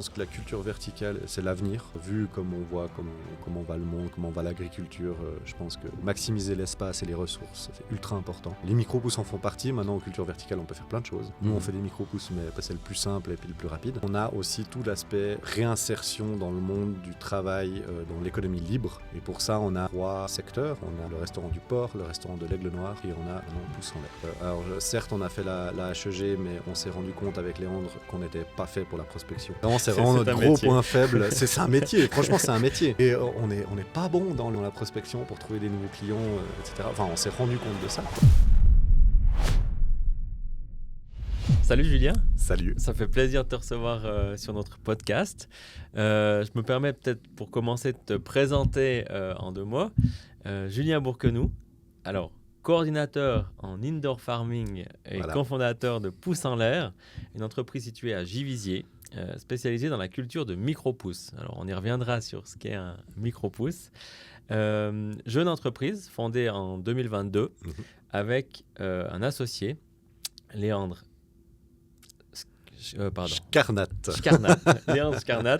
Je pense que la culture verticale, c'est l'avenir. Vu comme on voit comment va le monde, comment va l'agriculture, je pense que maximiser l'espace et les ressources, c'est ultra important. Les micro-pousses en font partie. Maintenant, en culture verticale, on peut faire plein de choses. Nous, on fait des micro-pousses, mais c'est le plus simple et puis le plus rapide. On a aussi tout l'aspect réinsertion dans le monde du travail, dans l'économie libre. Et pour ça, on a 3 secteurs. On a le restaurant du port, le restaurant de l'Aigle Noir et on a Pousse en l'air. Alors, certes, on a fait la HEG, mais on s'est rendu compte avec Léandre qu'on n'était pas fait pour la prospection. C'est vraiment notre gros point faible. C'est un métier, franchement c'est un métier. Et on n'est pas bon dans la prospection pour trouver des nouveaux clients, etc. Enfin on s'est rendu compte de ça. Salut Julien. Salut. Ça fait plaisir de te recevoir sur notre podcast. Je me permets peut-être pour commencer de te présenter en 2 mots. Julien Bourquenoux, alors coordinateur en indoor farming et cofondateur de Pousse en l'air, une entreprise située à Givisiez. Spécialisé dans la culture de micro-pousses. Alors, on y reviendra sur ce qu'est un micro-pousse. Jeune entreprise fondée en 2022 avec un associé, Léandre Scarnat. Léandre Scarnat.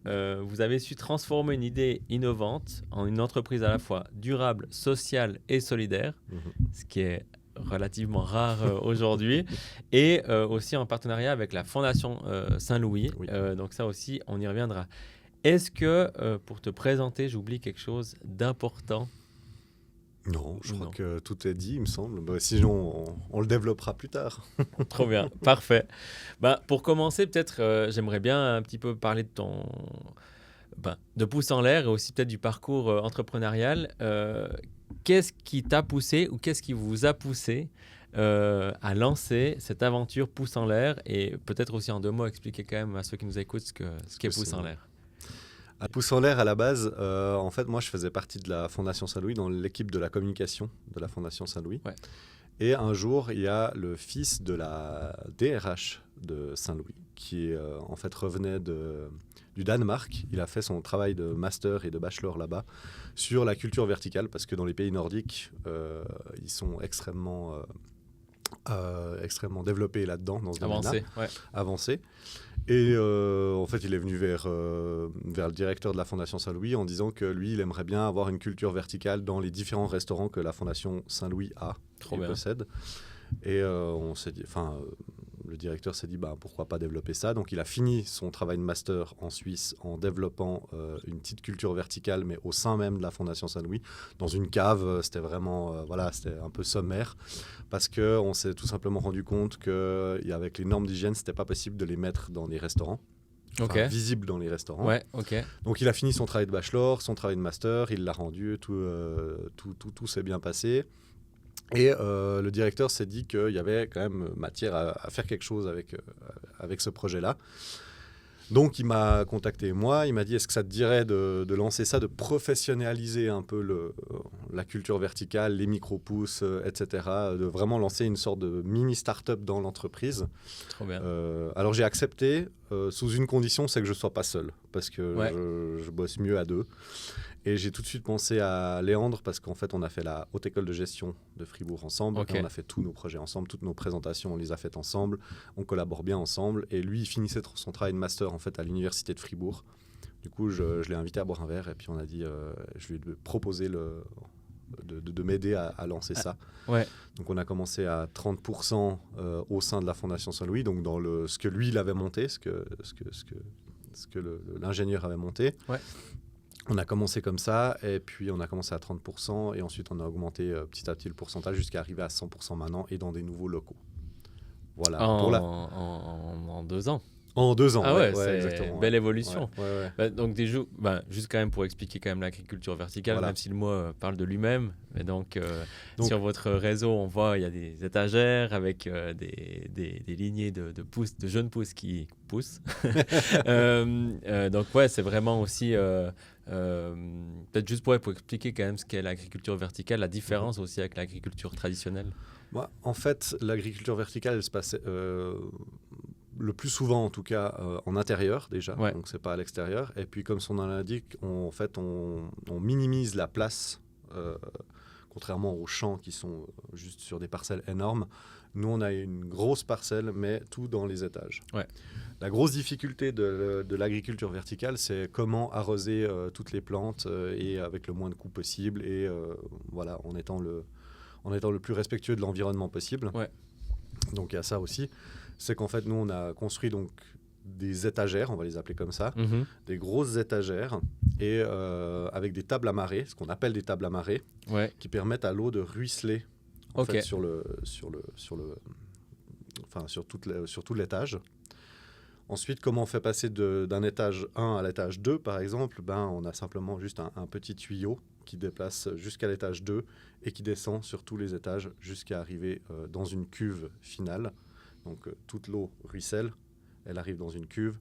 Vous avez su transformer une idée innovante en une entreprise à la fois durable, sociale et solidaire, ce qui est relativement rare aujourd'hui, et aussi en partenariat avec la Fondation Saint-Louis. Oui. Donc ça aussi, on y reviendra. Est-ce que, pour te présenter, j'oublie quelque chose d'important ? Non, je crois que tout est dit, il me semble. Sinon, on le développera plus tard. Trop bien, parfait. Pour commencer, peut-être, j'aimerais bien un petit peu parler de de Pousse en l'air et aussi peut-être du parcours entrepreneurial. Qu'est-ce qui t'a poussé ou qu'est-ce qui vous a poussé à lancer cette aventure Pousse en l'air et peut-être aussi en 2 mots expliquer quand même à ceux qui nous écoutent ce qu'est Pousse en l'air. À Pousse en l'air, à la base, en fait, moi, je faisais partie de la Fondation Saint-Louis, dans l'équipe de la communication de la Fondation Saint-Louis. Ouais. Et un jour, il y a le fils de la DRH de Saint-Louis qui, en fait, revenait du Danemark. Il a fait son travail de master et de bachelor là-bas sur la culture verticale parce que dans les pays nordiques, ils sont extrêmement développés là-dedans, dans ce domaine-là. Avancé. Et en fait, il est venu vers le directeur de la Fondation Saint-Louis en disant que lui, il aimerait bien avoir une culture verticale dans les différents restaurants que la Fondation Saint-Louis possède. Et on s'est dit, le directeur s'est dit, pourquoi pas développer ça. Donc, il a fini son travail de master en Suisse en développant une petite culture verticale, mais au sein même de la Fondation Saint-Louis, dans une cave. C'était vraiment, c'était un peu sommaire, parce qu'on s'est tout simplement rendu compte qu'avec les normes d'hygiène, c'était pas possible de les mettre dans les restaurants. Visible dans les restaurants. Ouais, okay. Donc, il a fini son travail de bachelor, son travail de master, il l'a rendu, tout s'est bien passé. Et le directeur s'est dit qu'il y avait quand même matière à faire quelque chose avec ce projet-là. Donc, il m'a contacté moi, il m'a dit « Est-ce que ça te dirait de lancer ça, de professionnaliser un peu la culture verticale, les micro-pousses, etc. De vraiment lancer une sorte de mini start-up dans l'entreprise. » Trop bien. Alors, j'ai accepté sous une condition, c'est que je ne sois pas seul, parce que je bosse mieux à 2. Et j'ai tout de suite pensé à Léandre parce qu'en fait, on a fait la Haute École de Gestion de Fribourg ensemble. Okay. On a fait tous nos projets ensemble, toutes nos présentations, on les a faites ensemble. On collabore bien ensemble. Et lui, il finissait son travail de master en fait, à l'Université de Fribourg. Du coup, je l'ai invité à boire un verre et puis on a dit, je lui ai proposé de m'aider à lancer ça. Ouais. Donc, on a commencé à 30% au sein de la Fondation Saint-Louis, donc dans ce que lui, il avait monté, ce que l'ingénieur avait monté. Ouais. On a commencé comme ça, et puis on a commencé à 30%, et ensuite on a augmenté petit à petit le pourcentage jusqu'à arriver à 100% maintenant, et dans des nouveaux locaux. Voilà. En 2 ans. En 2 ans, c'est exactement. Belle évolution. Ouais. Donc juste quand même pour expliquer quand même l'agriculture verticale, même si le mot parle de lui-même. Et donc sur votre réseau, on voit il y a des étagères avec des lignées de jeunes pousses qui poussent. Donc c'est vraiment aussi peut-être juste pour expliquer quand même ce qu'est l'agriculture verticale, la différence aussi avec l'agriculture traditionnelle. En fait, l'agriculture verticale, elle se passe le plus souvent en tout cas en intérieur déjà, donc c'est pas à l'extérieur. Et puis comme son nom l'indique, on minimise la place contrairement aux champs qui sont juste sur des parcelles énormes. Nous, on a une grosse parcelle, mais tout dans les étages. Ouais. La grosse difficulté de l'agriculture verticale, c'est comment arroser toutes les plantes et avec le moins de coûts possible et voilà, en étant le plus respectueux de l'environnement possible. Ouais. Donc il y a ça aussi. C'est qu'en fait, nous, on a construit donc des étagères, on va les appeler comme ça, des grosses étagères et avec des tables à marée, ce qu'on appelle des tables à marée, qui permettent à l'eau de ruisseler en fait, sur tout l'étage. Ensuite, comment on fait passer d'un étage 1 à l'étage 2, par exemple, on a simplement juste un petit tuyau qui déplace jusqu'à l'étage 2 et qui descend sur tous les étages jusqu'à arriver dans une cuve finale. Donc toute l'eau ruisselle, elle arrive dans une cuve.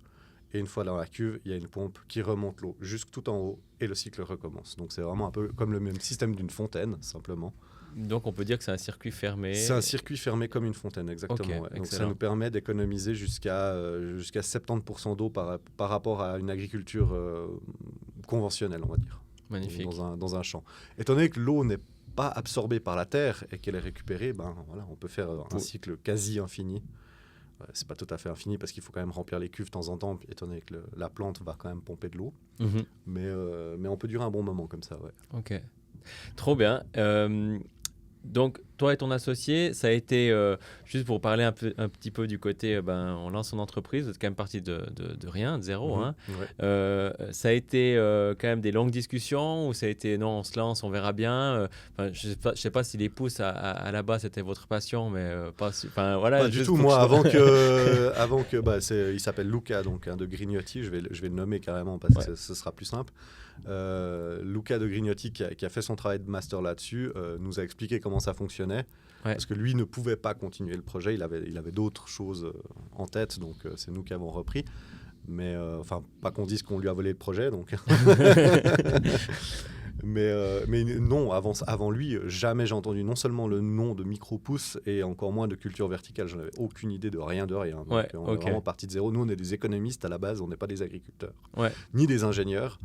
Et une fois dans la cuve, il y a une pompe qui remonte l'eau jusque tout en haut et le cycle recommence. Donc c'est vraiment un peu comme le même système d'une fontaine, simplement. Donc on peut dire que c'est un circuit fermé. C'est un circuit fermé comme une fontaine, exactement. Okay, Donc ça nous permet d'économiser jusqu'à 70% d'eau par rapport à une agriculture conventionnelle, on va dire. Magnifique. Dans un champ. Étant donné que l'eau n'est pas absorbée par la terre et qu'elle est récupérée, voilà, on peut faire un cycle quasi infini. C'est pas tout à fait infini parce qu'il faut quand même remplir les cuves de temps en temps, étant donné que la plante va quand même pomper de l'eau. Mais on peut durer un bon moment comme ça. Ouais. Ok. Trop bien. Donc, toi et ton associé, ça a été, juste pour parler un petit peu du côté, on lance son entreprise, vous êtes quand même parti de rien, de zéro. Hein. Ouais. Ça a été quand même des longues discussions ou ça a été non, on se lance, on verra bien. Je sais pas si les pousses à la base c'était votre passion, mais voilà. Pas du tout. Moi, avant que il s'appelle Luca, donc de Grignotti, je vais le nommer carrément parce que ce sera plus simple. Luca de Grignotti qui a fait son travail de master là-dessus nous a expliqué comment ça fonctionnait parce que lui ne pouvait pas continuer le projet, il avait d'autres choses en tête, donc c'est nous qui avons repris, mais pas qu'on dise qu'on lui a volé le projet donc mais non, avant lui jamais j'ai entendu non seulement le nom de micro-pousse et encore moins de culture verticale, j'en avais aucune idée de rien. Donc on est vraiment parti de zéro. Nous on est des économistes à la base, on n'est pas des agriculteurs ni des ingénieurs.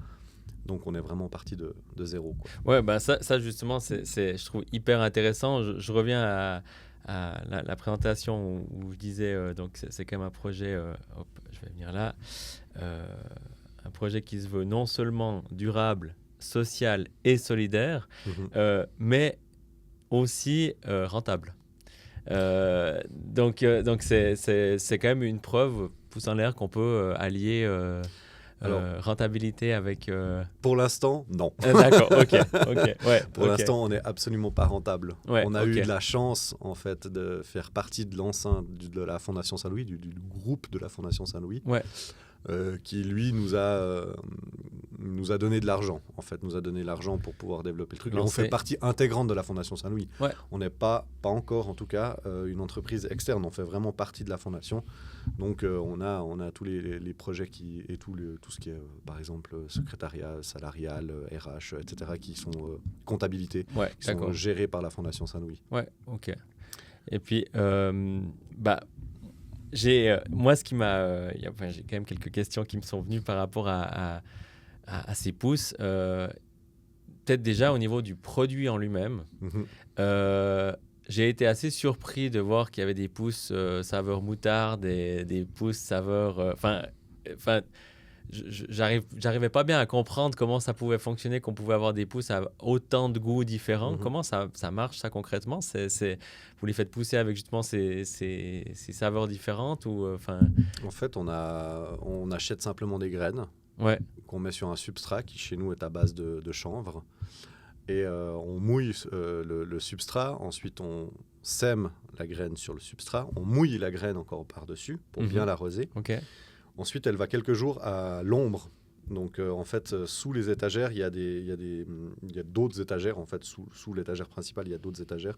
Donc, on est vraiment parti de zéro. Quoi. Ouais, ça justement, c'est, je trouve hyper intéressant. Je reviens à la présentation où je disais, donc c'est quand même un projet, je vais venir là, un projet qui se veut non seulement durable, social et solidaire, mais aussi rentable. Donc c'est quand même une preuve, pouce en l'air, qu'on peut allier... rentabilité avec... Pour l'instant, non. D'accord, ok. Ouais, pour l'instant, on n'est absolument pas rentable. Ouais, on a eu de la chance, en fait, de faire partie de l'enceinte de la Fondation Saint-Louis, du groupe de la Fondation Saint-Louis, qui, lui, nous a donné de l'argent, en fait, nous a donné l'argent pour pouvoir développer le truc. Et on fait partie intégrante de la Fondation Saint-Louis. Ouais. On n'est pas encore, en tout cas, une entreprise externe. On fait vraiment partie de la Fondation. Donc, on a tous les projets et tout ce qui est, par exemple, secrétariat salarial, RH, etc., qui sont comptabilité, qui sont gérés par la Fondation Saint-Louis. Ouais, ok. Et puis, moi, ce qui m'a... j'ai quand même quelques questions qui me sont venues par rapport à ces pousses. Peut-être déjà au niveau du produit en lui-même. J'ai été assez surpris de voir qu'il y avait des pousses saveur moutarde et des pousses saveur... j'arrivais pas bien à comprendre comment ça pouvait fonctionner, qu'on pouvait avoir des pousses à autant de goûts différents. Comment ça marche, ça, concrètement? Vous les faites pousser avec justement ces saveurs différentes ou, En fait, on achète simplement des graines qu'on met sur un substrat qui, chez nous, est à base de chanvre. Et on mouille le substrat. Ensuite, on sème la graine sur le substrat. On mouille la graine encore par-dessus pour bien l'arroser. Ensuite, elle va quelques jours à l'ombre. Donc, en fait, sous les étagères, il y a d'autres étagères. En fait, sous l'étagère principale, il y a d'autres étagères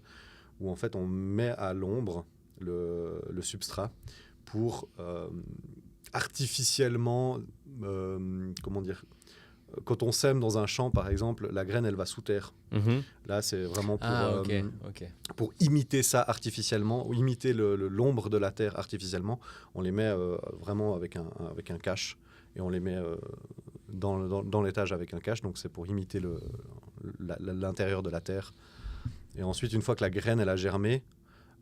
où, en fait, on met à l'ombre le substrat pour artificiellement, comment dire, quand on sème dans un champ, par exemple, la graine, elle va sous terre. Là, c'est vraiment pour imiter ça artificiellement, ou imiter l'ombre de la terre artificiellement. On les met vraiment avec un cache et on les met dans l'étage avec un cache. Donc, c'est pour imiter l'intérieur de la terre Et ensuite, une fois que la graine elle a germé,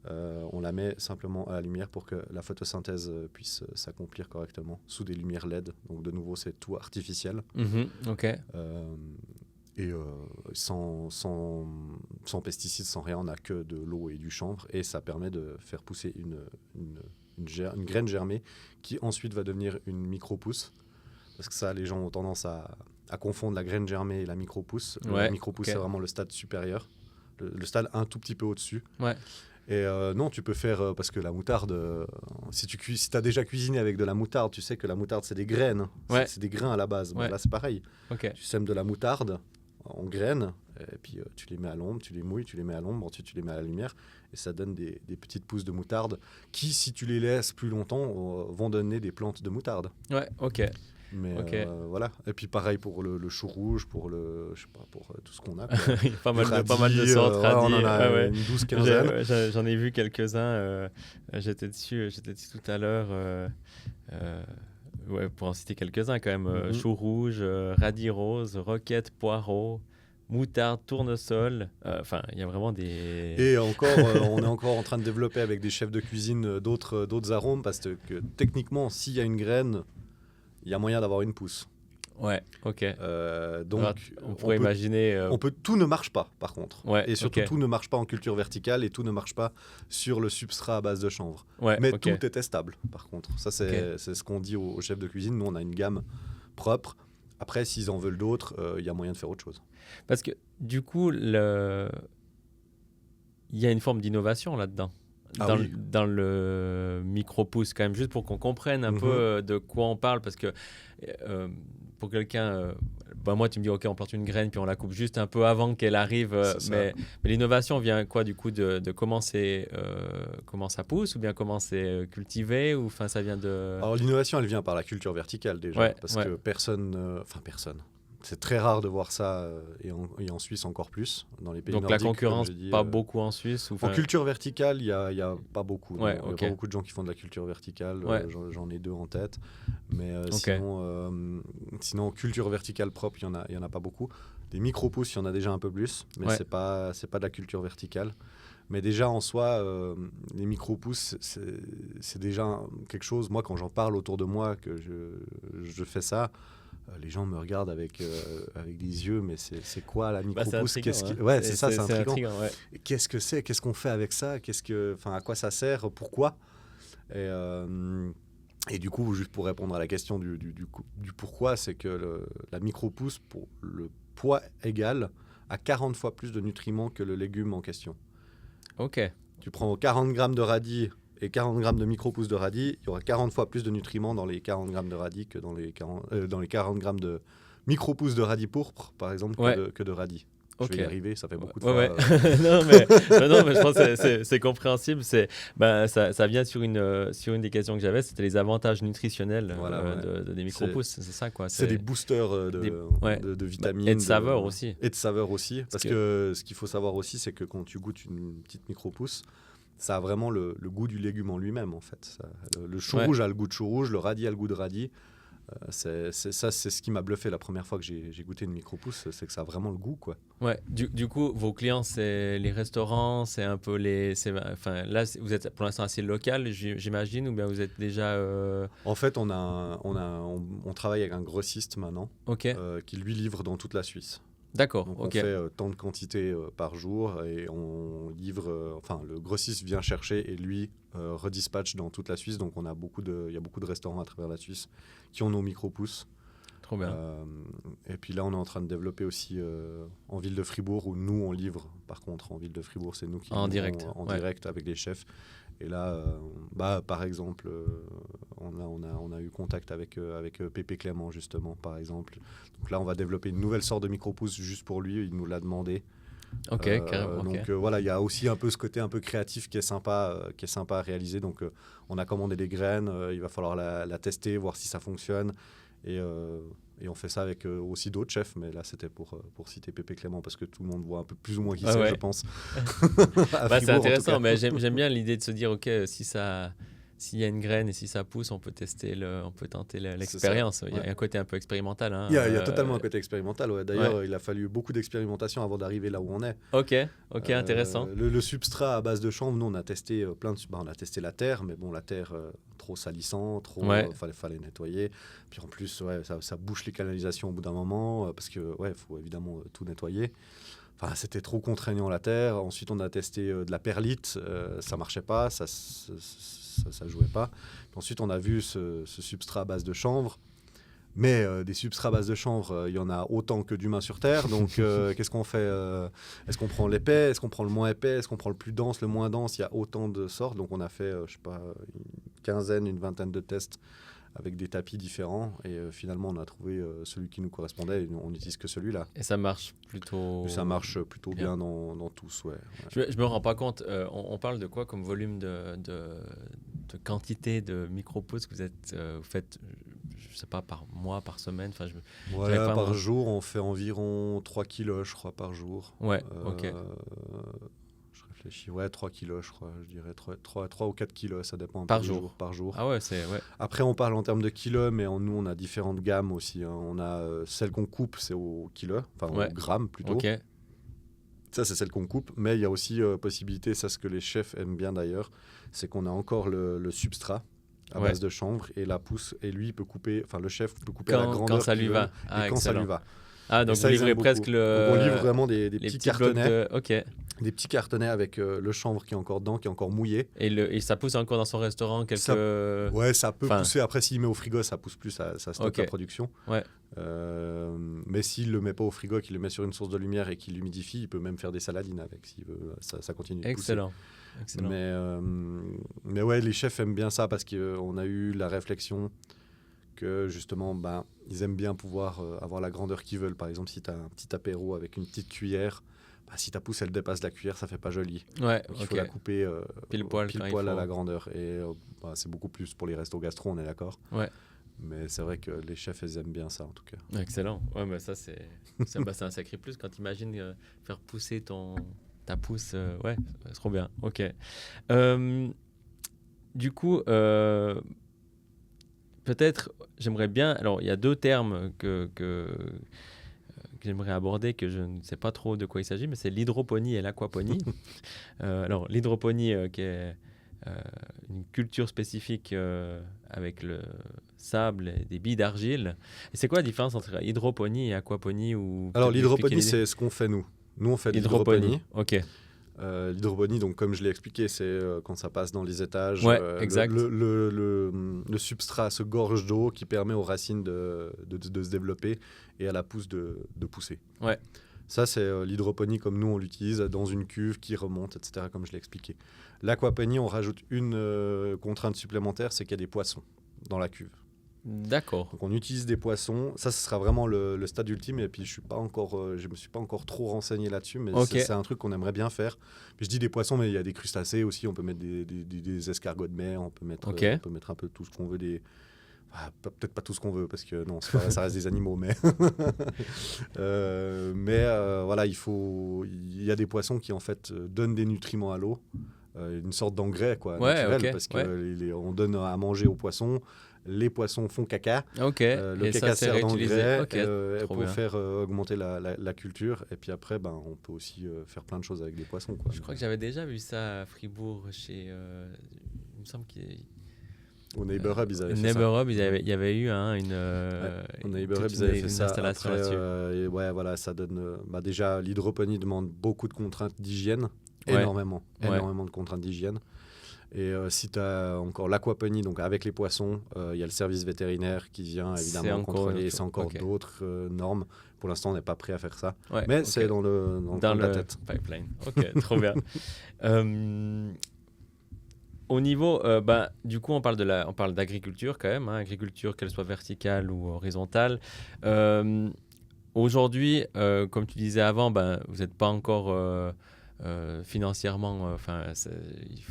on la met simplement à la lumière pour que la photosynthèse puisse s'accomplir correctement sous des lumières LED. Donc de nouveau, c'est tout artificiel. Ok. Et sans pesticides, sans rien, on n'a que de l'eau et du chanvre. Et ça permet de faire pousser une graine germée qui ensuite va devenir une micro-pousse. Parce que ça, les gens ont tendance à confondre la graine germée et la micro-pousse. La micro-pousse, c'est vraiment le stade supérieur. Le stade un tout petit peu au-dessus. Ouais. Et non, tu peux faire, parce que la moutarde, si tu as déjà cuisiné avec de la moutarde, tu sais que la moutarde, c'est des graines. Ouais. C'est des grains à la base. Bon, là, c'est pareil. Okay. Tu sèmes de la moutarde en graines, et puis tu les mets à l'ombre, tu les mouilles, tu les mets à l'ombre, ensuite tu les mets à la lumière, et ça donne des petites pousses de moutarde qui, si tu les laisses plus longtemps, vont donner des plantes de moutarde. Ouais, ok. Mais voilà. Et puis pareil pour le chou rouge, pour tout ce qu'on a. Il y a pas mal de sortes. On en a une 12-15. J'en ai vu quelques-uns. J'étais dessus tout à l'heure. Pour en citer quelques-uns quand même. Chou rouge, radis rose, roquette, poireau, moutarde, tournesol. Enfin, il y a vraiment des... Et encore, on est encore en train de développer avec des chefs de cuisine d'autres arômes, parce que techniquement, s'il y a une graine, il y a moyen d'avoir une pousse. Ouais, ok. Donc, alors, on pourrait imaginer... tout ne marche pas, par contre. Ouais, et surtout, tout ne marche pas en culture verticale et tout ne marche pas sur le substrat à base de chanvre. Ouais, mais tout est testable, par contre. Ça, c'est ce qu'on dit aux chefs de cuisine. Nous, on a une gamme propre. Après, s'ils en veulent d'autres, il y a moyen de faire autre chose. Parce que, du coup, il y a une forme d'innovation là-dedans. Dans le micro-pouce, quand même, juste pour qu'on comprenne un peu de quoi on parle, parce que pour quelqu'un, moi tu me dis ok, on plante une graine puis on la coupe juste un peu avant qu'elle arrive, mais l'innovation vient quoi du coup de comment ça pousse, ou bien comment c'est cultivé, ou ça vient de... Alors l'innovation, elle vient par la culture verticale déjà, parce que personne. C'est très rare de voir ça, et en Suisse encore plus, dans les pays nordiques. Donc la concurrence, pas beaucoup en Suisse En culture verticale, il n'y a pas beaucoup. Ouais, il n'y a pas beaucoup de gens qui font de la culture verticale. J'en ai 2 en tête. Mais sinon, culture verticale propre, il n'y en a pas beaucoup. Des micro-pousses, il y en a déjà un peu plus, mais ce n'est pas de la culture verticale. Mais déjà, en soi, les micro-pousses, c'est déjà quelque chose. Moi, quand j'en parle autour de moi, que je fais ça, les gens me regardent avec des yeux, mais c'est quoi la micro-pousse? C'est intriguant. Qu'est-ce que c'est? Qu'est-ce qu'on fait avec ça? À quoi ça sert? Pourquoi? Et du coup, juste pour répondre à la question du pourquoi, c'est que la micro-pousse, pour le poids égal, a 40 fois plus de nutriments que le légume en question. Ok. Tu prends 40 grammes de radis et 40 grammes de micro-pousses de radis, il y aura 40 fois plus de nutriments dans les 40 grammes de radis que dans les 40 grammes de micro-pousses de radis pourpre, par exemple, que de radis. Je vais y arriver, ça fait beaucoup de fois. non, mais je pense que c'est compréhensible. Ça vient sur une des questions que j'avais, c'était les avantages nutritionnels des micro-pousses. C'est ça, quoi. C'est des boosters de vitamines. Et de saveurs aussi. Et de saveurs aussi. Parce que ce qu'il faut savoir aussi, c'est que quand tu goûtes une petite micro-pousse, ça a vraiment le goût du légume en lui-même, en fait. Le chou rouge a le goût de chou rouge, le radis a le goût de radis. C'est ce qui m'a bluffé la première fois que j'ai goûté une micro-pousse, c'est que ça a vraiment le goût, quoi. Ouais, du coup, vos clients, c'est les restaurants, c'est un peu là, vous êtes pour l'instant assez local, j'imagine, ou bien vous êtes déjà... En fait, on travaille avec un grossiste maintenant, qui lui livre dans toute la Suisse. D'accord, donc on fait tant de quantités par jour, et on livre... le grossiste vient chercher et lui redispatche dans toute la Suisse. Donc il y a beaucoup de restaurants à travers la Suisse qui ont nos micro-pousses. Trop bien. Et puis là, on est en train de développer aussi en ville de Fribourg, où nous, on livre. Par contre, en ville de Fribourg, c'est nous qui livrons direct avec les chefs. Et là, par exemple, on a eu contact avec Pépé Clément, justement, par exemple. Donc là, on va développer une nouvelle sorte de micro-pousse juste pour lui. Il nous l'a demandé. Carrément. Donc voilà, il y a aussi un peu ce côté un peu créatif qui est sympa à réaliser. Donc on a commandé des graines, il va falloir la tester, voir si ça fonctionne. Et on fait ça avec aussi d'autres chefs, mais là c'était pour citer Pépé Clément, parce que tout le monde voit un peu plus ou moins qui c'est, je pense. C'est intéressant, mais j'aime bien l'idée de se dire, ok, si s'il y a une graine et si ça pousse, on peut tenter l'expérience. Il y a un côté un peu expérimental. Hein. Il y a totalement un côté expérimental. Ouais. D'ailleurs, il a fallu beaucoup d'expérimentation avant d'arriver là où on est. Ok, intéressant. Le substrat à base de chanvre, nous on a testé on a testé la terre, mais bon, la terre trop salissant, fallait nettoyer. Puis en plus, ça bouche les canalisations au bout d'un moment parce que faut évidemment tout nettoyer. Enfin, c'était trop contraignant la terre. Ensuite, on a testé de la perlite, ça marchait pas, ça jouait pas. Puis ensuite, on a vu ce substrat à base de chanvre. Mais des substrats à base de chanvre, il y en a autant que d'humains sur Terre. Donc, qu'est-ce qu'on fait Est-ce qu'on prend l'épais? Est-ce qu'on prend le moins épais? Est-ce qu'on prend le plus dense, le moins dense? Il y a autant de sortes. Donc, on a fait, une vingtaine de tests avec des tapis différents. Et finalement, on a trouvé celui qui nous correspondait. Et on n'utilise que celui-là. Et ça marche plutôt... Ça marche plutôt bien dans tous, ouais. Je me rends pas compte. On parle de quoi comme volume de quantité de micro-pousses que vous faites, je sais pas, par mois, par semaine? Par jour, on fait environ 3 kilos, je crois, par jour. Ouais, ok. Je réfléchis, 3 kilos, je crois, je dirais 3 ou 4 kilos, ça dépend un par peu jour. du jour. Par jour. Ah ouais, Après, on parle en termes de kilos, mais nous, on a différentes gammes aussi. Hein. On a celle qu'on coupe, c'est au kilo, au gramme plutôt. Ok. Ça, c'est celle qu'on coupe, mais il y a aussi possibilité, ça, ce que les chefs aiment bien d'ailleurs, c'est qu'on a encore le substrat à base de chanvre et la pousse, et lui, il peut couper, le chef peut couper à la grandeur quand ça lui va. Et quand ça lui va. Ah, donc vous livrez presque Donc on livre vraiment des petits cartonnets. Ok. Des petits cartonnets avec le chanvre qui est encore dedans, qui est encore mouillé. Et ça pousse encore dans son restaurant ça peut pousser. Après, s'il met au frigo, ça pousse plus, ça stocke la production. Ouais. Mais s'il le met pas au frigo, qu'il le met sur une source de lumière et qu'il l'humidifie, il peut même faire des saladines avec, s'il veut. Ça continue de pousser. Excellent. Mais ouais, les chefs aiment bien ça parce qu'on a eu la réflexion que justement, ils aiment bien pouvoir avoir la grandeur qu'ils veulent. Par exemple, si tu as un petit apéro avec une petite cuillère, si ta pousse elle dépasse la cuillère, ça fait pas joli. Ouais, il faut la couper pile poil à la grandeur. Et c'est beaucoup plus pour les restos gastro, on est d'accord. Ouais. Mais c'est vrai que les chefs, ils aiment bien ça en tout cas. Excellent. Ouais, mais ça c'est un sacré plus quand tu imagines faire pousser ta pousse. C'est trop bien. Ok. Du coup, peut-être, j'aimerais bien... Alors, il y a 2 termes que j'aimerais aborder, que je ne sais pas trop de quoi il s'agit, mais c'est l'hydroponie et l'aquaponie. Alors, l'hydroponie, qui est une culture spécifique avec le sable et des billes d'argile. Et c'est quoi la différence entre hydroponie et aquaponie? Alors, l'hydroponie, c'est ce qu'on fait nous. Nous, on fait de l'hydroponie. Ok. L'hydroponie, donc comme je l'ai expliqué, c'est quand ça passe dans les étages, exact. le substrat se gorge d'eau qui permet aux racines de se développer et à la pousse de pousser. Ouais. Ça, c'est l'hydroponie comme nous on l'utilise dans une cuve qui remonte, etc., comme je l'ai expliqué. L'aquaponie, on rajoute une contrainte supplémentaire, c'est qu'il y a des poissons dans la cuve. D'accord. Donc on utilise des poissons. Ça, ce sera vraiment le stade ultime. Et puis je me suis pas encore trop renseigné là-dessus, mais c'est un truc qu'on aimerait bien faire. Puis je dis des poissons, mais il y a des crustacés aussi. On peut mettre des escargots de mer. On peut mettre un peu tout ce qu'on veut. Peut-être pas tout ce qu'on veut parce que non, ça reste des animaux, mais voilà, il y a des poissons qui en fait donnent des nutriments à l'eau, une sorte d'engrais naturel, parce qu'on donne à manger aux poissons. Les poissons font caca. Le caca sert d'engrais pour faire augmenter la culture. Et puis après, on peut aussi faire plein de choses avec des poissons. Je crois que j'avais déjà vu ça à Fribourg il me semble au Neighbor Hub, ils avaient fait ça. Neighbor Hub, il y avait eu au Neighbor Hub, ils avaient fait ça. Installation après, ça donne... déjà, l'hydroponie demande beaucoup de contraintes d'hygiène. Énormément de contraintes d'hygiène. Et si tu as encore l'aquaponie, donc avec les poissons, il y a le service vétérinaire qui vient évidemment contrôler. C'est encore d'autres normes. Pour l'instant, on n'est pas prêt à faire ça. Mais c'est dans la tête. Pipeline. Ok, trop bien. Au niveau, du coup, on parle d'agriculture quand même, agriculture, qu'elle soit verticale ou horizontale. Aujourd'hui, comme tu disais avant, vous n'êtes pas encore... financièrement,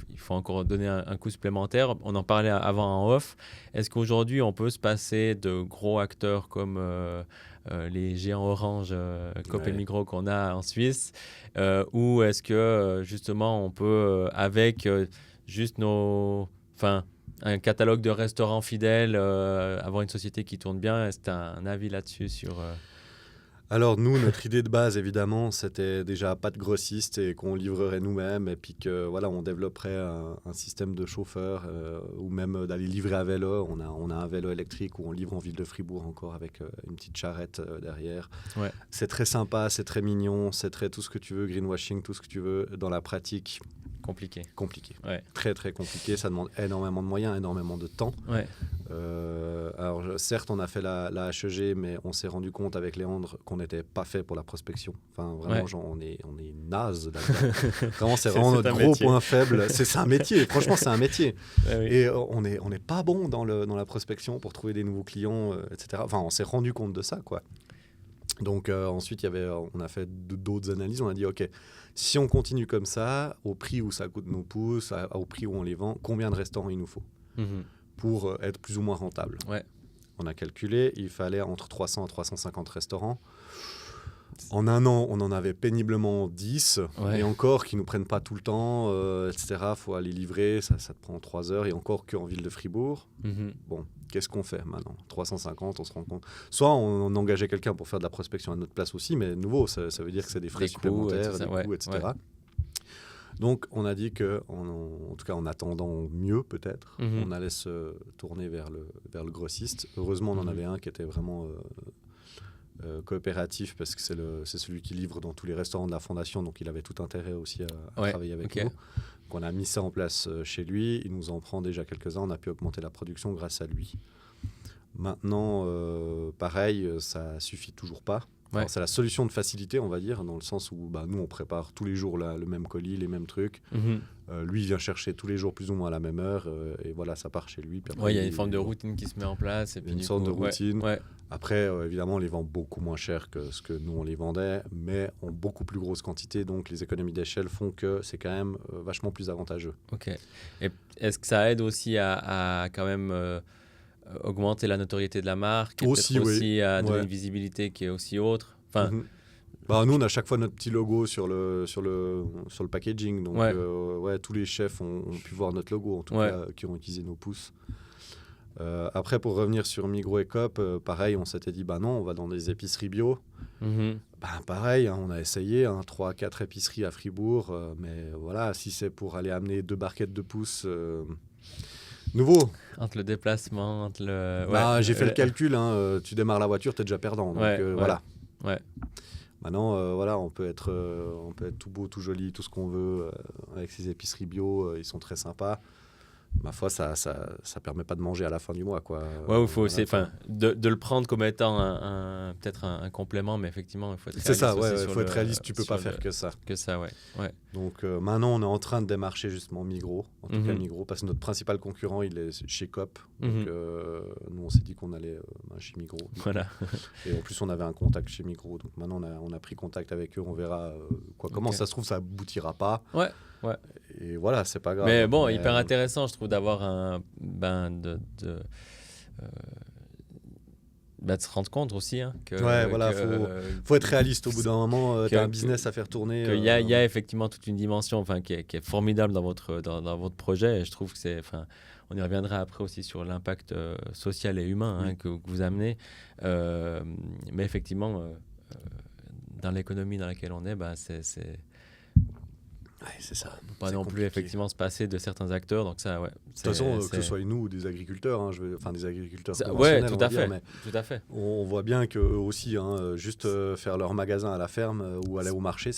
il faut encore donner un coup supplémentaire. On en parlait avant en off. Est-ce qu'aujourd'hui, on peut se passer de gros acteurs comme les géants Orange, Coop et Migros qu'on a en Suisse, ou est-ce que justement on peut avec juste un catalogue de restaurants fidèles, avoir une société qui tourne bien. Est-ce que tu as un avis là-dessus sur... Alors nous, notre idée de base, évidemment, c'était déjà pas de grossiste et qu'on livrerait nous-mêmes et puis que voilà, on développerait un système de chauffeurs ou même d'aller livrer à vélo. On a un vélo électrique où on livre en ville de Fribourg encore avec une petite charrette derrière. Ouais. C'est très sympa, c'est très mignon, c'est très tout ce que tu veux, greenwashing, tout ce que tu veux. Dans la pratique, Compliqué. Ouais. Très très compliqué, ça demande énormément de moyens, énormément de temps. Ouais. Alors certes on a fait la HEG, mais on s'est rendu compte avec Léandre qu'on n'était pas fait pour la prospection. Enfin vraiment, genre, on est naze là-dedans. Vraiment, c'est vraiment notre gros point faible. C'est un métier, franchement c'est un métier. Oui. Et on est pas bon dans la prospection pour trouver des nouveaux clients, etc. Enfin on s'est rendu compte de ça, quoi. Donc ensuite on a fait d'autres analyses, on a dit ok, si on continue comme ça, au prix où ça coûte nos pousses, au prix où on les vend, combien de restaurants il nous faut pour être plus ou moins rentable. Ouais. On a calculé, il fallait entre 300 et 350 restaurants. En un an, on en avait péniblement 10, et encore qui ne nous prennent pas tout le temps, etc. Il faut aller livrer, ça te prend 3 heures, et encore qu'en ville de Fribourg. Bon, qu'est-ce qu'on fait maintenant ? 350, on se rend compte. Soit on engageait quelqu'un pour faire de la prospection à notre place aussi, mais de nouveau, ça veut dire que c'est des frais supplémentaires, des coûts, etc. Ouais. Donc, on a dit que, en tout cas en attendant mieux peut-être, on allait se tourner vers le grossiste. Heureusement, on en avait un qui était vraiment coopératif, parce que c'est celui qui livre dans tous les restaurants de la fondation, donc il avait tout intérêt aussi à travailler avec nous. Donc, on a mis ça en place chez lui. Il nous en prend déjà quelques-uns. On a pu augmenter la production grâce à lui. Maintenant, pareil, ça suffit toujours pas. Alors, c'est la solution de facilité, on va dire, dans le sens où nous, on prépare tous les jours le même colis, les mêmes trucs. Lui, il vient chercher tous les jours plus ou moins à la même heure. Et voilà, ça part chez lui. Puis après, il y a une forme de routine qui se met en place. Et puis, une sorte de routine. Après, évidemment, on les vend beaucoup moins cher que ce que nous, on les vendait, mais en beaucoup plus grosse quantité. Donc, les économies d'échelle font que c'est quand même vachement plus avantageux. Ok. Et est-ce que ça aide aussi à quand même... augmenter la notoriété de la marque, et aussi à donner une visibilité qui est aussi autre. Enfin, nous, on a chaque fois notre petit logo sur le packaging. Donc, tous les chefs ont pu voir notre logo, en tout cas, qui ont utilisé nos pousses. Après, pour revenir sur Migros et Coop, pareil, on s'était dit, non, on va dans des épiceries bio. Pareil, on a essayé 3-4 épiceries à Fribourg. Mais voilà, si c'est pour aller amener 2 barquettes de pousses... nouveau. Entre le déplacement, entre le... j'ai fait le calcul, tu démarres la voiture, tu es déjà perdant. Donc, voilà. Maintenant, on peut être tout beau, tout joli, tout ce qu'on veut avec ces épiceries bio, ils sont très sympas. Ma foi, ça permet pas de manger à la fin du mois, quoi. Il faut aussi, de le prendre comme étant peut-être un complément, mais effectivement, il faut être réaliste. C'est ça, il faut être réaliste, tu peux pas faire que ça. Donc maintenant, on est en train de démarcher justement Migros, en tout cas Migros, parce que notre principal concurrent, il est chez Coop. Donc nous, on s'est dit qu'on allait chez Migros. Voilà. Et en plus, on avait un contact chez Migros. Donc maintenant, on a pris contact avec eux, on verra comment ça se trouve, ça aboutira pas. Et voilà, c'est pas grave. Mais bon, hyper intéressant, je trouve, d'avoir de se rendre compte aussi que faut être réaliste au bout d'un moment. Tu as un business à faire tourner. Il y a effectivement toute une dimension qui est formidable dans votre projet. Et je trouve que on y reviendra après aussi sur l'impact social et humain que vous amenez. Mais effectivement, dans l'économie dans laquelle on est, c'est ça. On peut pas non plus effectivement se passer de certains acteurs, donc ça, de toute façon, que ce soit nous ou des agriculteurs, des agriculteurs conventionnels, tout à fait. On voit bien qu'eux aussi, juste faire leur magasin à la ferme ou aller au marché,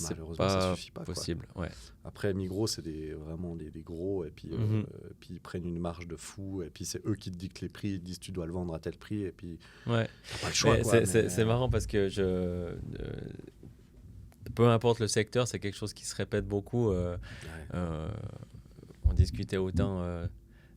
malheureusement, ça suffit pas. Possible. Après, Migros, c'est vraiment des gros, et puis ils prennent une marge de fou, et puis c'est eux qui te dictent les prix, ils te disent tu dois le vendre à tel prix, et puis t'as pas le choix. C'est marrant parce que peu importe le secteur, c'est quelque chose qui se répète beaucoup. On discutait autant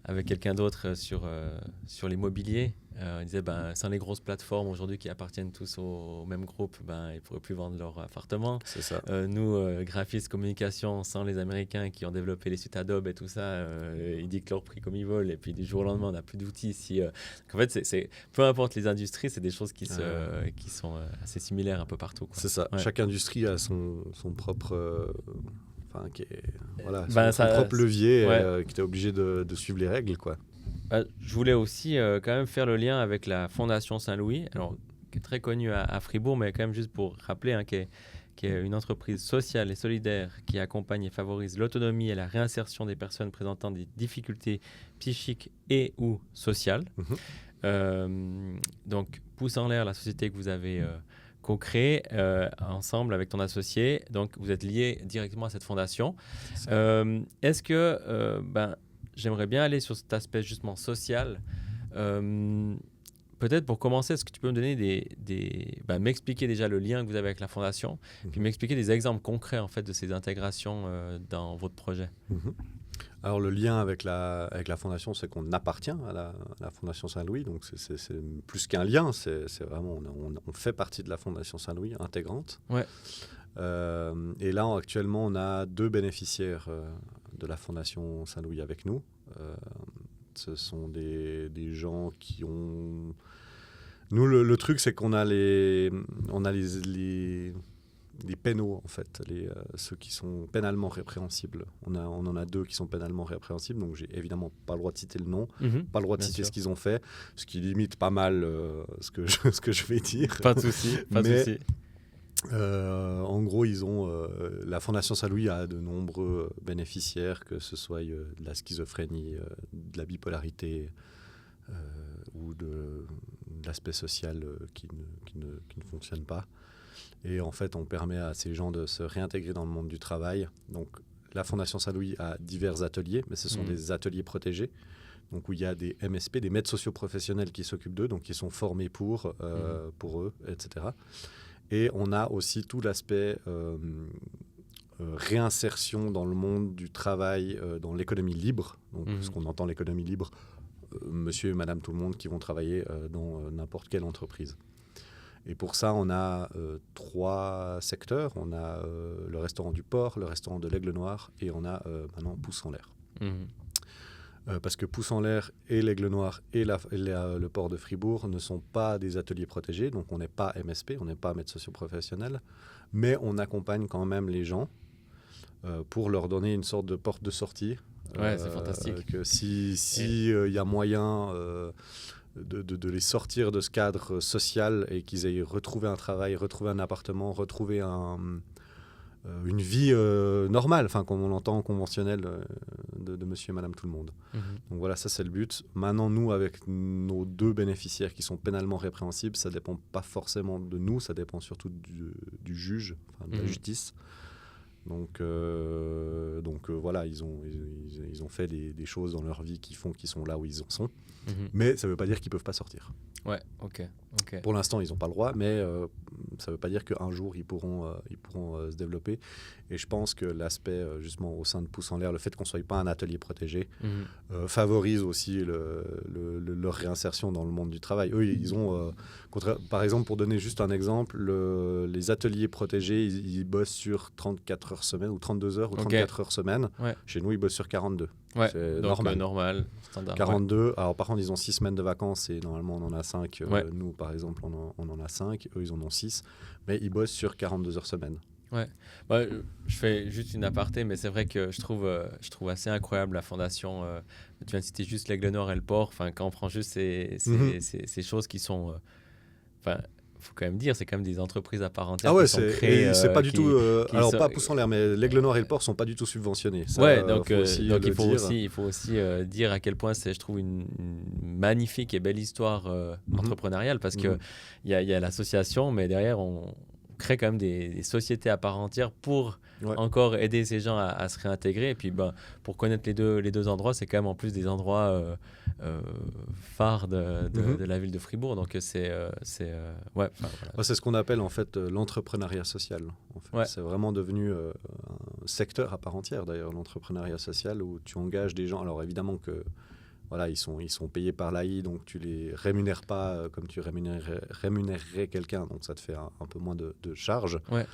avec quelqu'un d'autre sur l'immobilier. On disait, sans les grosses plateformes aujourd'hui qui appartiennent tous au même groupe, ils ne pourraient plus vendre leur appartement. C'est ça. Nous, graphistes communication, sans les Américains qui ont développé les suites Adobe et tout ça, ils dictent leur prix comme ils veulent. Et puis du jour au lendemain, on n'a plus d'outils. En fait, peu importe les industries, c'est des choses qui sont assez similaires un peu partout, quoi. C'est ça. Chaque industrie a son propre... qui est voilà, Ça, son propre levier, ouais. qui est obligé de suivre les règles, quoi. Je voulais aussi quand même faire le lien avec la Fondation Saint-Louis, alors, qui est très connue à Fribourg, mais quand même juste pour rappeler, hein, qui est une entreprise sociale et solidaire qui accompagne et favorise l'autonomie et la réinsertion des personnes présentant des difficultés psychiques et ou sociales. Donc, Pouce en l'air, la société que vous avez co-créée ensemble avec ton associé, donc vous êtes liés directement à cette fondation. Est-ce que, j'aimerais bien aller sur cet aspect justement social. Peut-être pour commencer, est-ce que tu peux me donner m'expliquer déjà le lien que vous avez avec la fondation, puis m'expliquer des exemples concrets en fait de ces intégrations dans votre projet. Alors le lien avec la fondation, c'est qu'on appartient à la Fondation Saint-Louis, donc c'est plus qu'un lien, c'est vraiment on fait partie de la Fondation Saint-Louis intégrante. Ouais. Et là actuellement on a 2 bénéficiaires de la Fondation Saint-Louis avec nous. Ce sont des gens qui ont... Nous, le truc, c'est qu'on a les pénaux, en fait, ceux qui sont pénalement répréhensibles. On en a 2 qui sont pénalement répréhensibles, donc j'ai évidemment pas le droit de citer le nom, pas le droit de citer ce qu'ils ont fait, ce qui limite pas mal ce que je vais dire. Pas de souci, pas de souci. En gros, la Fondation Saint-Louis a de nombreux bénéficiaires, que ce soit de la schizophrénie, de la bipolarité ou de l'aspect social qui ne fonctionne pas. Et en fait, on permet à ces gens de se réintégrer dans le monde du travail. Donc, la Fondation Saint-Louis a divers ateliers, mais ce sont des ateliers protégés. Donc, où il y a des MSP, des maîtres socio-professionnels qui s'occupent d'eux, donc qui sont formés pour eux, etc. Et on a aussi tout l'aspect réinsertion dans le monde du travail, dans l'économie libre. Donc, ce qu'on entend l'économie libre, monsieur et madame tout le monde qui vont travailler dans n'importe quelle entreprise. Et pour ça, on a 3 secteurs. On a le restaurant du Port, le restaurant de l'Aigle Noir et on a maintenant Pouce en l'air. Parce que Pouce en l'air et l'Aigle Noir et le port de Fribourg ne sont pas des ateliers protégés, donc on n'est pas MSP, on n'est pas maître socio-professionnel, mais on accompagne quand même les gens pour leur donner une sorte de porte de sortie. Ouais, c'est fantastique. Que si y a moyen de les sortir de ce cadre social et qu'ils aient retrouvé un travail, retrouvé un appartement, retrouvé une vie normale, comme on l'entend conventionnelle de monsieur et madame tout le monde. Donc voilà, ça c'est le but. Maintenant, nous, avec nos 2 bénéficiaires qui sont pénalement répréhensibles, ça ne dépend pas forcément de nous, ça dépend surtout du juge, de la justice. Donc voilà, ils ont fait des choses dans leur vie qui font qu'ils sont là où ils en sont. Mais ça ne veut pas dire qu'ils ne peuvent pas sortir. Ouais, ok. Pour l'instant, ils n'ont pas le droit, mais ça ne veut pas dire qu'un jour, ils pourront se développer. Et je pense que l'aspect, justement, au sein de Pouce en l'air, le fait qu'on ne soit pas un atelier protégé, favorise aussi leur réinsertion dans le monde du travail. Eux, ils ont, par exemple, pour donner juste un exemple, les ateliers protégés, ils bossent sur 34 heures semaine, ou 32 heures, ou 34 heures semaine. Ouais. Chez nous, ils bossent sur 42. Ouais, c'est donc normal. Standard. 42. Ouais. Alors, par contre, ils ont 6 semaines de vacances et normalement, on en a 5. Nous, par exemple, on en a 5. Eux, ils en ont 6. Mais ils bossent sur 42 heures semaine. Ouais. Je fais juste une aparté, mais c'est vrai que je trouve assez incroyable la fondation. Tu viens de citer juste l'Aigle Noir et le Port. Quand on prend juste ces choses qui sont... faut quand même dire, c'est quand même des entreprises à part entière qui sont créées. C'est pas du tout. Alors, pas Pouce en l'air, mais l'Aigle Noir et le Port sont pas du tout subventionnés. Ça, donc il faut aussi dire à quel point c'est, je trouve, une magnifique et belle histoire entrepreneuriale, parce que il y a l'association, mais derrière, on crée quand même des sociétés à part entière pour encore aider ces gens à se réintégrer. Et puis, pour connaître les deux endroits, c'est quand même en plus des endroits phares de la ville de Fribourg. Donc, c'est ce qu'on appelle en fait l'entrepreneuriat social. En fait. Ouais. C'est vraiment devenu un secteur à part entière, d'ailleurs, l'entrepreneuriat social, où tu engages des gens. Alors, évidemment que voilà, ils sont payés par l'AI, donc tu les rémunères pas comme tu rémunérerais quelqu'un, donc ça te fait un peu moins de charges. Ouais.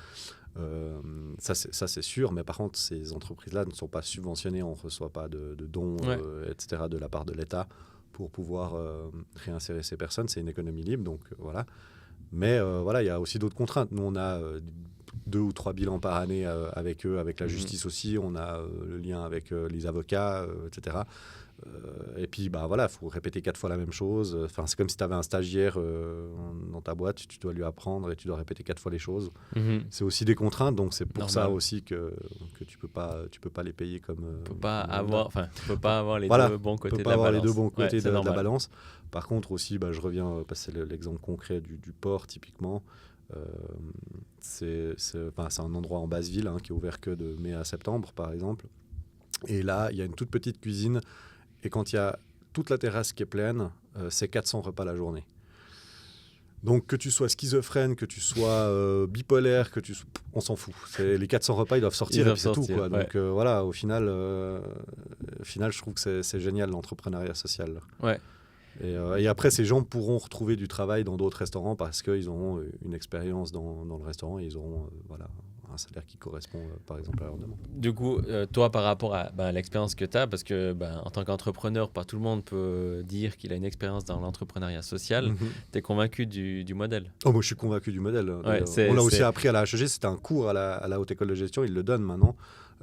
Ça c'est sûr, mais par contre ces entreprises-là ne sont pas subventionnées, on ne reçoit pas de dons, etc. de la part de l'État pour pouvoir réinsérer ces personnes. C'est une économie libre, donc voilà. Mais voilà, il y a aussi d'autres contraintes. Nous, on a 2 ou 3 bilans par année avec eux, avec la justice aussi. On a le lien avec les avocats, etc. Et puis, il faut répéter 4 fois la même chose. Enfin, c'est comme si tu avais un stagiaire dans ta boîte, tu dois lui apprendre et tu dois répéter 4 fois les choses. C'est aussi des contraintes, donc c'est pour ça aussi que tu peux pas les payer comme... tu peux pas avoir les voilà, deux bons côtés de pas la avoir balance. les deux bons côtés de la normal. balance. Par contre aussi, je reviens passer l'exemple concret du port, typiquement. C'est un endroit en basse-ville qui est ouvert que de mai à septembre, par exemple. Et là, il y a une toute petite cuisine. Et quand il y a toute la terrasse qui est pleine, c'est 400 repas la journée. Donc que tu sois schizophrène, que tu sois bipolaire, on s'en fout. Les 400 repas, ils doivent sortir et puis c'est tout, quoi. Donc voilà, au final, je trouve que c'est génial l'entrepreneuriat social. Ouais. Et après, ces gens pourront retrouver du travail dans d'autres restaurants parce qu'ils auront une expérience dans le restaurant et ils auront un salaire qui correspond, par exemple, à leur demande. Du coup, toi, par rapport à l'expérience que tu as, parce que en tant qu'entrepreneur, pas tout le monde peut dire qu'il a une expérience dans l'entrepreneuriat social, tu es convaincu du modèle? Oh, moi, je suis convaincu du modèle. Ouais, on l'a aussi appris à la HEG, c'était un cours à la Haute École de Gestion, ils le donnent maintenant,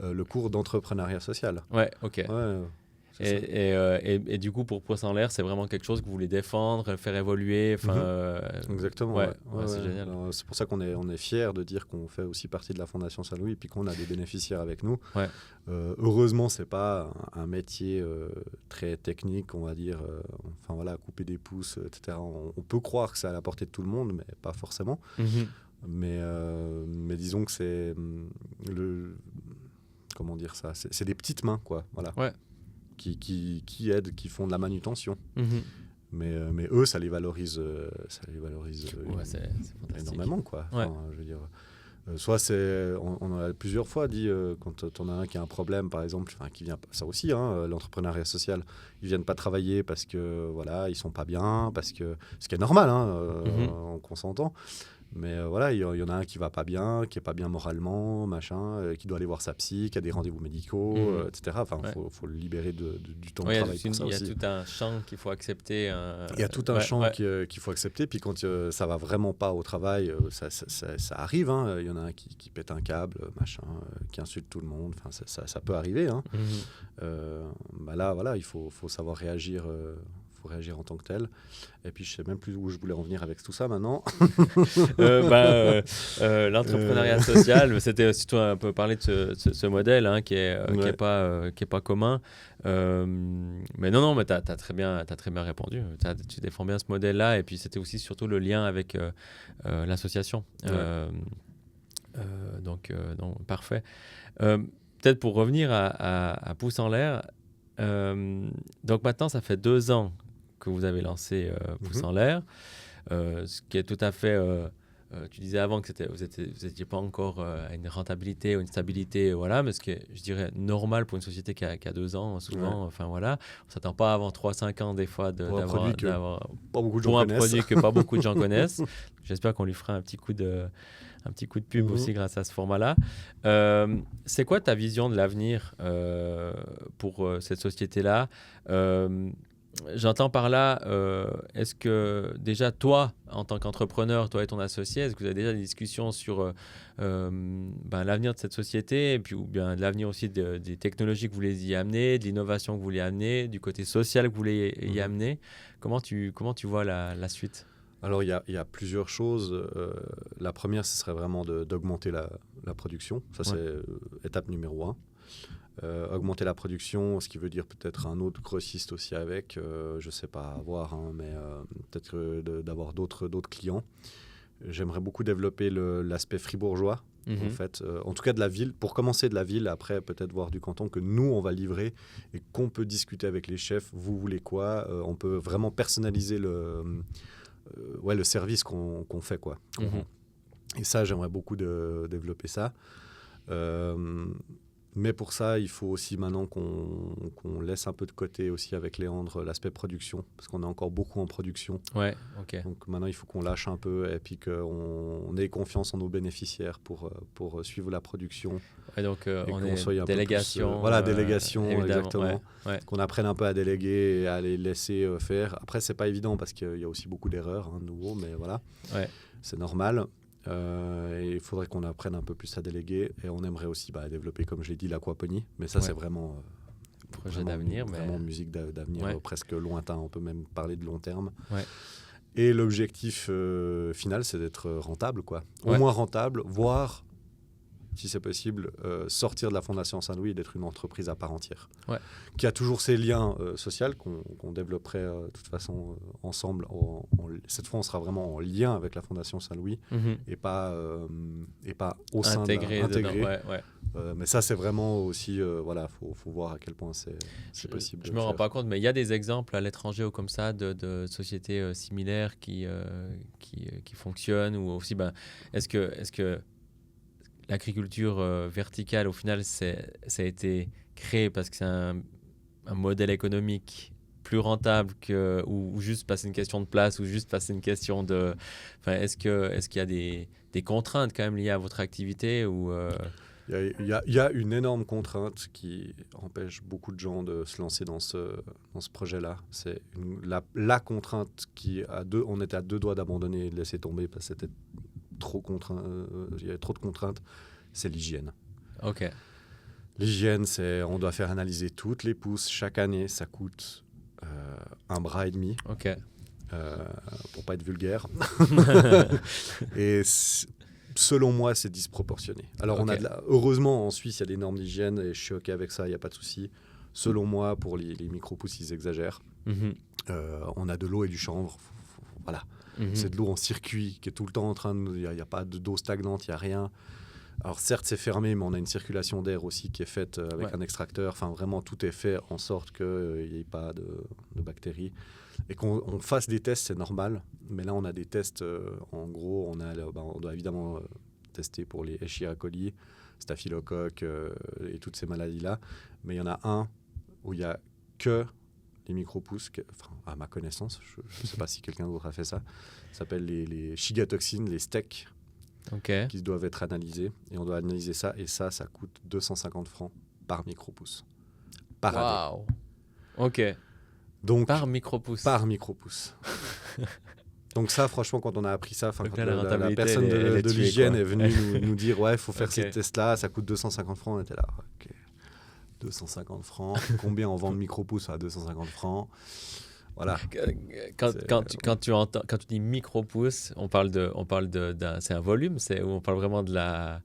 le cours d'entrepreneuriat social. Ouais, ok. Ouais, et du coup, pour Pouce en l'air, c'est vraiment quelque chose que vous voulez défendre, faire évoluer. Exactement. C'est génial. Alors, c'est pour ça qu'on est fiers de dire qu'on fait aussi partie de la Fondation Saint-Louis et puis qu'on a des bénéficiaires avec nous. Ouais. Heureusement, c'est pas un métier très technique, on va dire. Couper des pouces, etc. On peut croire que c'est à la portée de tout le monde, mais pas forcément. Mais disons que c'est comment dire ça, c'est des petites mains, quoi. Voilà. Ouais. Qui aident, qui font de la manutention. Mais eux, ça les valorise, c'est énormément, quoi. Ouais. Je veux dire, soit on en a plusieurs fois dit, quand on a un qui a un problème, par exemple, qui vient, ça aussi, l'entrepreneuriat social, ils viennent pas travailler parce que ils sont pas bien, parce que ce qui est normal, qu'on s'entend. Mais il y en a un qui va pas bien, qui est pas bien moralement, machin, qui doit aller voir sa psy, qui a des rendez-vous médicaux, etc. Faut le libérer du temps de travail pour ça aussi. Il y a tout un champ qu'il faut accepter. Il y a tout un champ qu'il faut accepter. Puis quand ça va vraiment pas au travail, ça arrive. Il y en a un qui pète un câble, machin, qui insulte tout le monde. Ça peut arriver. Là, il faut savoir réagir. Faut réagir en tant que tel. Et puis je sais même plus où je voulais en venir avec tout ça maintenant. L'entrepreneuriat social, c'était surtout un peu parler de ce modèle qui est pas commun. Mais non, mais t'as très bien répondu. Tu défends bien ce modèle-là. Et puis c'était aussi surtout le lien avec l'association. Donc parfait. Peut-être pour revenir à Pouce en l'air. Donc maintenant, ça fait 2 ans que vous avez lancé Pouce en l'air, ce qui est tout à fait... tu disais avant que vous n'étiez pas encore à une rentabilité ou une stabilité, mais ce qui est, je dirais, normal pour une société qui a 2 ans, souvent. Ouais. On ne s'attend pas avant 3-5 ans, des fois, d'avoir un produit que pas beaucoup de gens connaissent. J'espère qu'on lui fera un petit coup de pub aussi grâce à ce format-là. C'est quoi ta vision de l'avenir pour cette société-là? J'entends par là, est-ce que déjà toi, en tant qu'entrepreneur, toi et ton associé, est-ce que vous avez déjà des discussions sur l'avenir de cette société et puis, ou bien l'avenir aussi des technologies que vous voulez y amener, de l'innovation que vous voulez amener, du côté social que vous voulez y amener? Comment tu vois la suite? Alors, il y a plusieurs choses. La première, ce serait vraiment d'augmenter la production. Ça, c'est étape numéro 1. Augmenter la production, ce qui veut dire peut-être un autre grossiste aussi avec. Je ne sais pas, à voir, mais peut-être d'avoir d'autres clients. J'aimerais beaucoup développer l'aspect fribourgeois, en fait. En tout cas, de la ville. Pour commencer, de la ville. Après, peut-être voir du canton que nous, on va livrer et qu'on peut discuter avec les chefs. Vous voulez quoi? On peut vraiment personnaliser le service qu'on fait, quoi. Et ça, j'aimerais beaucoup développer ça. Mais pour ça, il faut aussi maintenant qu'on laisse un peu de côté aussi avec Léandre l'aspect production, parce qu'on est encore beaucoup en production. Ouais, ok. Donc maintenant, il faut qu'on lâche un peu et puis qu'on ait confiance en nos bénéficiaires pour suivre la production. Et donc, on est soit délégation. Délégation, exactement. Ouais. Qu'on apprenne un peu à déléguer et à les laisser faire. Après, c'est pas évident parce qu'il y a aussi beaucoup d'erreurs, de nouveau, mais voilà. Ouais. C'est normal. Et il faudrait qu'on apprenne un peu plus à déléguer. Et on aimerait aussi développer, comme je l'ai dit, l'aquaponie. Mais ça, c'est vraiment... projet d'avenir. Vraiment musique d'avenir presque lointain. On peut même parler de long terme. Ouais. Et l'objectif final, c'est d'être rentable, quoi. Au moins rentable, voire, si c'est possible, sortir de la Fondation Saint-Louis et d'être une entreprise à part entière. Ouais. Qui a toujours ces liens sociaux qu'on développerait de toute façon ensemble. Cette fois, on sera vraiment en lien avec la Fondation Saint-Louis et pas au sein intégré. Mais ça, c'est vraiment aussi... faut voir à quel point c'est possible. Je me rends pas compte, mais il y a des exemples à l'étranger ou comme ça de sociétés similaires qui fonctionnent. Ou aussi, est-ce que l'agriculture verticale, au final, ça a été créé parce que c'est un modèle économique plus rentable ou juste parce que c'est une question de place ou juste parce que c'est une question de... Est-ce qu'il y a des contraintes quand même liées à votre activité ou Il y a une énorme contrainte qui empêche beaucoup de gens de se lancer dans ce projet-là. C'est la contrainte on était à 2 doigts d'abandonner et de laisser tomber parce que c'était trop contraint. Il y avait trop de contraintes. C'est l'hygiène. Ok. L'hygiène, on doit faire analyser toutes les pousses chaque année. Ça coûte 1 bras et demi. Ok. Pour pas être vulgaire. Et selon moi, c'est disproportionné. Alors, heureusement, en Suisse, il y a des normes d'hygiène et je suis OK avec ça, il n'y a pas de souci. Selon moi, pour les micro-pousses, ils exagèrent. On a de l'eau et du chanvre. Voilà. C'est de l'eau en circuit qui est tout le temps en train de... Il n'y a pas d'eau stagnante, il n'y a rien. Alors, certes, c'est fermé, mais on a une circulation d'air aussi qui est faite avec un extracteur. Enfin, vraiment, tout est fait en sorte qu'il n'y ait pas de bactéries. Et qu'on fasse des tests, c'est normal. Mais là, on a des tests, en gros, on doit évidemment tester pour les Escherichia coli, staphylocoque et toutes ces maladies-là. Mais il y en a un où il n'y a que les micro-pousses, à ma connaissance, je ne sais pas si quelqu'un d'autre a fait ça. Ça s'appelle les chigatoxines, les steaks, qui doivent être analysés. Et on doit analyser ça. Et ça coûte 250 francs par micro-pousse. Par année. Ok. Donc, par micro-pouce. Par micro-pouce. Donc ça, franchement, quand on a appris ça, quand la personne de l'hygiène est venue nous dire « Ouais, il faut faire ces tests-là, ça coûte 250 francs », on était là. Ok, 250 francs. Combien on vend de micro-pouces à 250 francs? Voilà. Quand tu dis micro-pouce, on parle c'est un volume, ou on parle vraiment de la...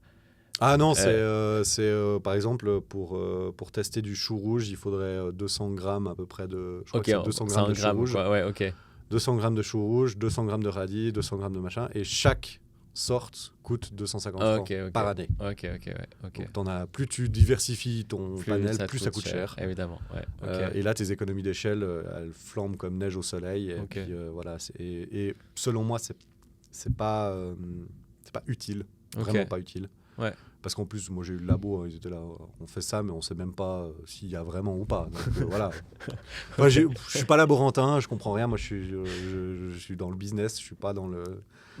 Ah non, c'est par exemple pour tester du chou rouge, il faudrait 200 grammes à peu près de... Je crois que c'est 200 grammes de chou rouge. Quoi. Ouais, ok. 200 grammes de chou rouge, 200 grammes de radis, 200 grammes de machin, et chaque sorte coûte 250 francs par année. Ok. Donc plus tu diversifies ton panel, plus ça coûte cher. Évidemment. Et là, tes économies d'échelle, elles flambent comme neige au soleil. Et puis, voilà. Et selon moi, c'est pas utile. Vraiment pas utile. Ouais. Parce qu'en plus, moi j'ai eu le labo, ils étaient là, on fait ça, mais on sait même pas s'il y a vraiment ou pas. Donc voilà. Moi, je suis pas laborantin, je comprends rien. Moi, je suis dans le business, je suis pas dans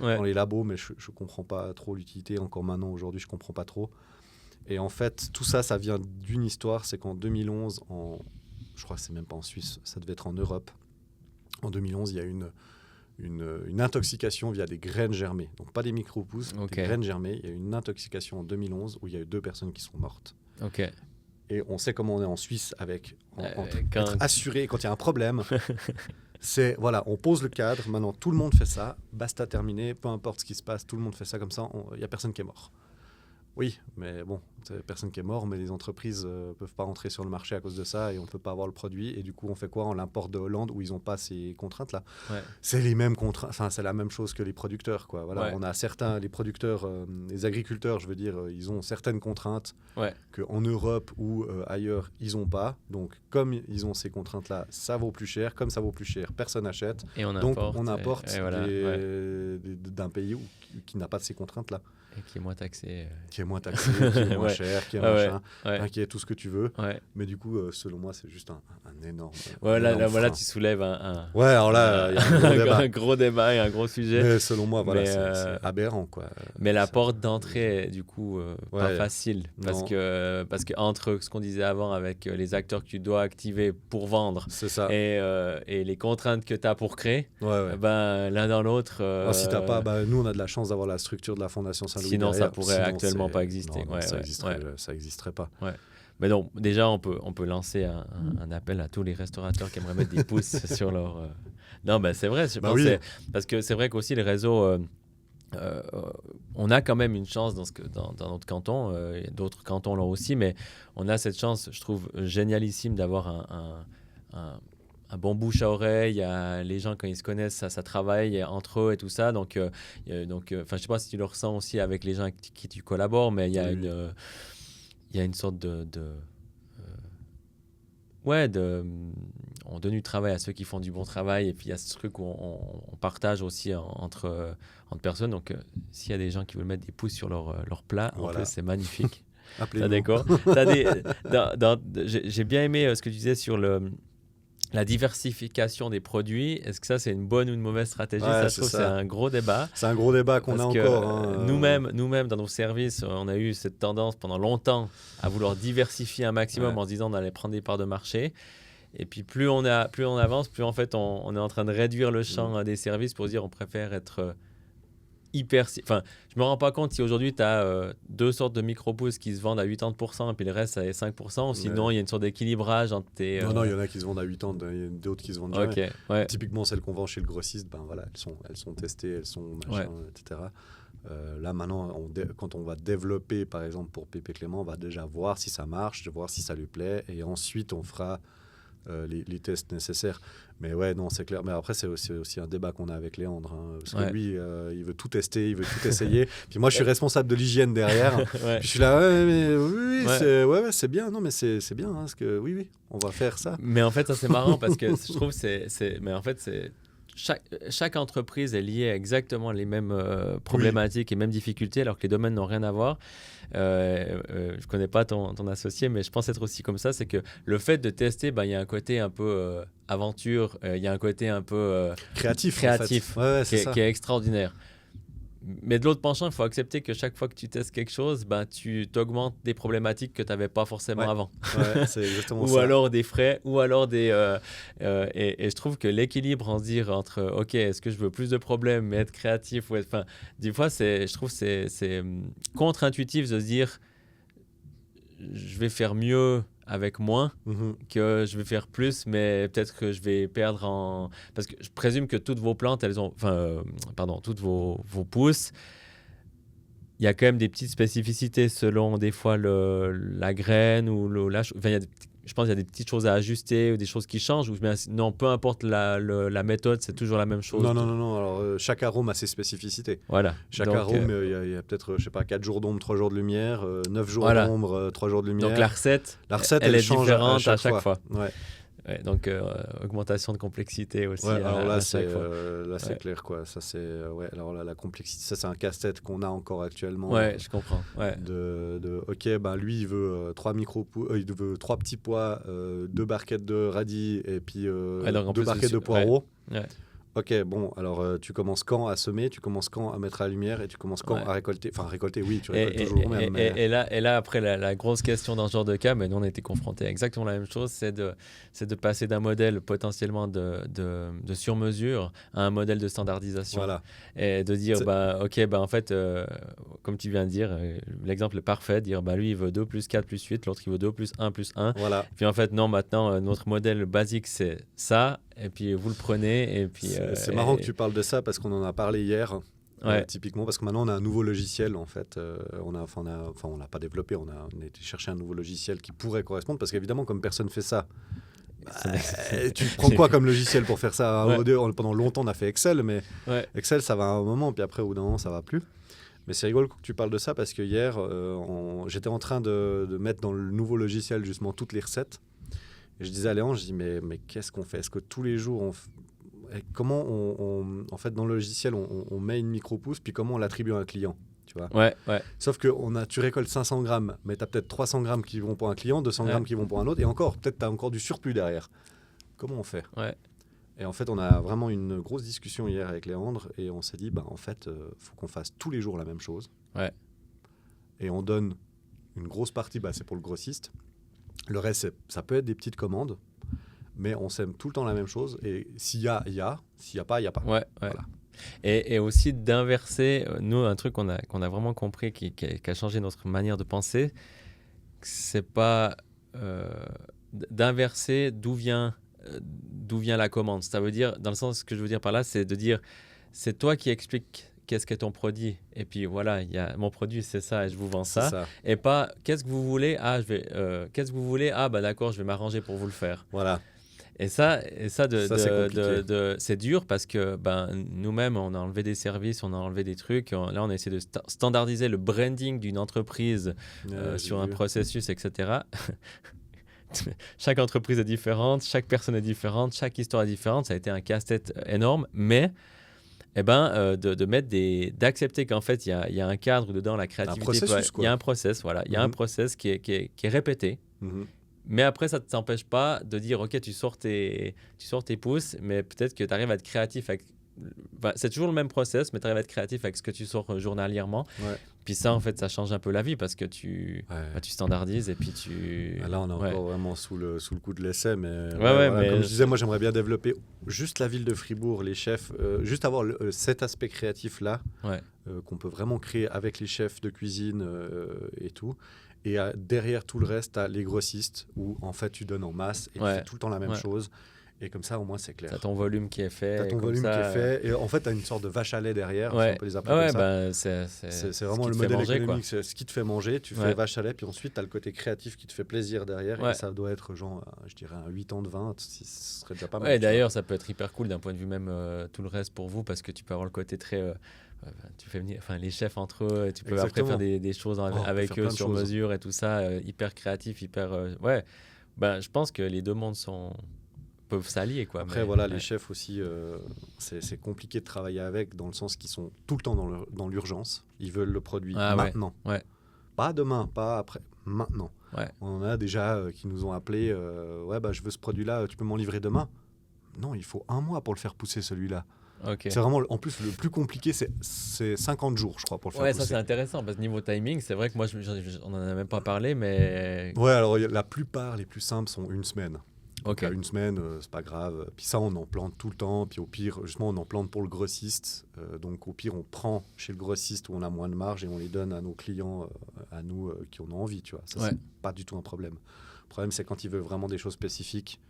les labos, mais je comprends pas trop l'utilité. Encore maintenant, aujourd'hui, je comprends pas trop. Et en fait, tout ça, ça vient d'une histoire, c'est qu'en 2011, je crois que c'est même pas en Suisse, ça devait être en Europe. En 2011, il y a une intoxication via des graines germées. Donc pas des micro-pousses, des graines germées. Il y a eu une intoxication en 2011 où il y a eu 2 personnes qui sont mortes. Et on sait comment on est en Suisse avec être assuré quand il y a un problème. C'est, voilà, on pose le cadre, maintenant tout le monde fait ça, basta terminé, peu importe ce qui se passe, tout le monde fait ça comme ça, il n'y a personne qui est mort. Oui, mais bon, personne qui est mort, mais les entreprises ne peuvent pas rentrer sur le marché à cause de ça et on ne peut pas avoir le produit. Et du coup, on fait quoi? On l'importe de Hollande où ils n'ont pas ces contraintes-là. C'est les mêmes contraintes, enfin, c'est la même chose que les producteurs, quoi. Voilà, on a les producteurs, les agriculteurs, je veux dire, ils ont certaines contraintes qu'en Europe ou ailleurs, ils n'ont pas. Donc, comme ils ont ces contraintes-là, ça vaut plus cher. Comme ça vaut plus cher, personne n'achète. Et on importe d'un pays qui n'a pas ces contraintes-là. Et qui est moins taxé. Qui est moins taxé, qui est moins cher, qui est Ouais, machin, qui est tout ce que tu veux. Ouais. Mais du coup, selon moi, c'est juste un énorme. Ouais, énorme là, frein. tu soulèves un Ouais, alors là, il y a un gros débat. un gros débat et un gros sujet. Mais selon moi, voilà, Mais, c'est aberrant, quoi. Mais la Ça- porte d'entrée est du coup pas Ouais. facile. Parce Non. que entre ce qu'on disait avant avec les acteurs que tu dois activer pour vendre C'est ça. et les contraintes que tu as pour créer, Ouais. ben, l'un dans l'autre. Alors, si t'as pas, nous on a de la chance d'avoir la structure de la Fondation Saint-Louis. Sinon, ça derrière. pourrait actuellement c'est- pas exister. non, Ouais, ça ouais, existerait, ouais. ça existerait pas. Mais donc, déjà, on peut lancer un appel à tous les restaurateurs qui aimeraient mettre des pouces sur leur. Non, ben c'est vrai. Je pense oui. parce que c'est vrai qu'aussi les réseaux. On a quand même une chance dans notre canton. D'autres cantons l'ont aussi, mais on a cette chance, je trouve, génialissime d'avoir un bon bouche à oreille. Les gens, quand ils se connaissent, ça travaille entre eux et tout ça. Donc, je sais pas si tu le ressens aussi avec les gens avec qui tu collabores, mais il y a Oui. il y a une sorte on donne du travail à ceux qui font du bon travail, et puis il y a ce truc où on partage aussi entre personnes. Donc s'il y a des gens qui veulent mettre des pouces sur leur plat, Voilà. en plus c'est magnifique. Appelez-nous. D'accord. J'ai bien aimé ce que tu disais sur la diversification des produits. Est-ce que ça c'est une bonne ou une mauvaise stratégie? Ouais, Ça, je c'est trouve que ça. c'est un gros débat. C'est un gros débat qu'on a Parce que encore. Hein. nous-mêmes, dans nos services, on a eu cette tendance pendant longtemps à vouloir diversifier un maximum Ouais. en se disant on allait prendre des parts de marché. Et puis plus on avance, plus en fait on est en train de réduire le champ des services pour dire on préfère être hyper... Enfin, je me rends pas compte si aujourd'hui tu as deux sortes de micro-pousses qui se vendent à 80% et puis le reste à 5%, ou sinon il y a une sorte d'équilibrage entre tes... Non, il y en a qui se vendent à 80, il y en a d'autres qui se vendent jamais. Ok, ouais. Typiquement, celles qu'on vend chez le grossiste, voilà, elles sont testées, elles sont machin, etc. Là, maintenant, quand on va développer, par exemple, pour Pépé Clément, on va déjà voir si ça marche, voir si ça lui plaît, et ensuite, on fera les tests nécessaires. Mais ouais, non, c'est clair. Mais après, c'est aussi un débat qu'on a avec Léandre, hein, parce que lui, il veut tout tester, il veut tout essayer. Puis moi, je suis responsable de l'hygiène derrière. Puis je suis là, c'est bien, non, mais c'est bien, hein, parce que oui, on va faire ça. Mais en fait, ça c'est marrant parce que je trouve mais en fait, chaque entreprise est liée à exactement les mêmes problématiques et mêmes difficultés, alors que les domaines n'ont rien à voir. Je connais pas ton associé, mais je pense être aussi comme ça. C'est que le fait de tester, il y a un côté un peu aventure, il y a un côté un peu créatif en fait. qui est extraordinaire. Mais de l'autre penchant, il faut accepter que chaque fois que tu testes quelque chose, tu augmentes des problématiques que tu n'avais pas forcément avant. Ouais, c'est exactement ou ça. alors des frais, ou alors des... et je trouve que l'équilibre entre, OK, est-ce que je veux plus de problèmes, mais être créatif, des fois, je trouve que c'est contre-intuitif de se dire, je vais faire mieux avec moins que je vais faire plus, mais peut-être que je vais perdre parce que je présume que toutes vos plantes, toutes vos pousses, il y a quand même des petites spécificités selon des fois la graine ou je pense qu'il y a des petites choses à ajuster ou des choses qui changent. Non, peu importe la méthode, c'est toujours la même chose. Non. Alors, chaque arôme a ses spécificités. Voilà. Chaque arôme, il y a peut-être, je sais pas, 4 jours d'ombre, 3 jours de lumière, 9 jours d'ombre, 3 jours de lumière. Donc la recette elle est change différente à chaque fois. Ouais. Donc augmentation de complexité aussi. Alors là, c'est clair, quoi. Ça, c'est alors là, la complexité, ça, c'est un casse-tête qu'on a encore actuellement. Ouais, je comprends. Ouais. Ok, lui, il veut 3 il veut 3 petits pois, 2 barquettes de radis et puis 2 barquettes de poireaux. Ouais. Ok, bon, alors tu commences quand à semer, tu commences quand à mettre à la lumière et tu commences quand à récolter. Enfin, récolter, oui, tu récoltes toujours même. Mais... Et là, après, la grosse question dans ce genre de cas, mais nous, on a été confrontés à exactement la même chose, c'est de passer d'un modèle potentiellement de sur-mesure à un modèle de standardisation. Voilà. Et de dire, en fait, comme tu viens de dire, l'exemple est parfait, dire, lui, il veut 2 plus 4 plus 8, l'autre, il veut 2 plus 1 plus 1. Voilà. Puis en fait, non, maintenant, notre modèle basique, c'est ça. Et puis vous le prenez et puis c'est marrant que tu parles de ça parce qu'on en a parlé hier typiquement parce que maintenant on a un nouveau logiciel en fait on l'a pas développé, on a été chercher un nouveau logiciel qui pourrait correspondre parce qu'évidemment comme personne fait ça tu prends quoi comme logiciel pour faire ça? Pendant longtemps on a fait Excel, mais Excel ça va à un moment puis après au bout d'un moment ça va plus. Mais c'est rigolo que tu parles de ça parce que hier j'étais en train de mettre dans le nouveau logiciel justement toutes les recettes. Et je disais à Léon, je dis mais qu'est-ce qu'on fait? Est-ce que tous les jours, comment en fait dans le logiciel, on met une micro-pousse, puis comment on l'attribue à un client? Tu vois. Ouais, ouais. Sauf que tu récoltes 500 grammes, mais tu as peut-être 300 grammes qui vont pour un client, 200 grammes qui vont pour un autre, et encore, peut-être tu as encore du surplus derrière. Comment on fait? Ouais. Et en fait, on a vraiment une grosse discussion hier avec Léandre, et on s'est dit, en fait, faut qu'on fasse tous les jours la même chose. Ouais. Et on donne une grosse partie, c'est pour le grossiste. Le reste, ça peut être des petites commandes, mais on sème tout le temps la même chose, et s'il y a, il y a, s'il n'y a pas, il n'y a pas. Ouais, ouais. Voilà. Et aussi d'inverser, nous, un truc qu'on a vraiment compris qui a changé notre manière de penser, c'est pas d'inverser d'où vient la commande. Ça veut dire, dans le sens, ce que je veux dire par là, c'est de dire, c'est toi qui expliques qu'est-ce qu'est ton produit. Et puis voilà, mon produit, c'est ça, et je vous vends ça. Et pas, qu'est-ce que vous voulez? Qu'est-ce que vous voulez? D'accord, je vais m'arranger pour vous le faire. Voilà. Et ça c'est dur parce que nous-mêmes, on a enlevé des services, on a enlevé des trucs. Là, on a essayé de standardiser le branding d'une entreprise sur un processus, etc. Chaque entreprise est différente, chaque personne est différente, chaque histoire est différente. Ça a été un casse-tête énorme, mais de mettre d'accepter qu'en fait, il y a un cadre dedans, la créativité. Il y a un process, voilà. Il y a un process qui est répété. Mais après, ça ne t'empêche pas de dire, OK, tu sors tes pouces, mais peut-être que tu arrives à être créatif avec... c'est toujours le même process, mais tu arrives à être créatif avec ce que tu sors journalièrement. Ouais. Puis ça, en fait, ça change un peu la vie parce que tu standardises et puis tu... Là, on est encore vraiment sous le coup de l'essai, mais, mais comme je disais, moi, j'aimerais bien développer juste la ville de Fribourg, les chefs, juste avoir cet aspect créatif-là, qu'on peut vraiment créer avec les chefs de cuisine et tout. Et derrière tout le reste, tu as les grossistes où en fait tu donnes en masse et tu fais tout le temps la même chose. Et comme ça, au moins, c'est clair. Tu as ton volume qui est fait. Tu as ton volume qui est fait. Et en fait, tu as une sorte de vache à lait derrière. Si on peut les appeler comme ça. C'est vraiment le modèle économique. C'est ce qui te fait manger. Tu fais vache à lait. Puis ensuite, tu as le côté créatif qui te fait plaisir derrière. Et ça doit être genre, je dirais, un 8 ans de 20. Ce serait déjà pas mal. D'ailleurs, ça peut être hyper cool d'un point de vue même tout le reste pour vous parce que tu peux avoir le côté très... tu fais venir les chefs entre eux, tu peux après faire des choses avec eux sur mesure et tout ça, hyper créatif, hyper... je pense que les deux mondes peuvent s'allier. Après, les chefs aussi, c'est compliqué de travailler avec dans le sens qu'ils sont tout le temps dans l'urgence. Ils veulent le produit maintenant. Ouais. Pas demain, pas après, maintenant. Ouais. On en a déjà qui nous ont appelés, je veux ce produit-là, tu peux m'en livrer demain? Non, il faut 1 mois pour le faire pousser celui-là. Okay. C'est vraiment, en plus, le plus compliqué, c'est 50 jours, je crois, pour le faire pousser. Ça, c'est intéressant, parce que niveau timing, c'est vrai que moi, on n'en a même pas parlé, mais... Ouais, alors la plupart, les plus simples, sont 1 semaine. Okay. Donc, 1 semaine, c'est pas grave. Puis ça, on en plante tout le temps. Puis au pire, justement, on en plante pour le grossiste. Donc au pire, on prend chez le grossiste où on a moins de marge et on les donne à nos clients, à nous, qui en ont envie, tu vois. Ça, c'est pas du tout un problème. Le problème, c'est quand il veut vraiment des choses spécifiques.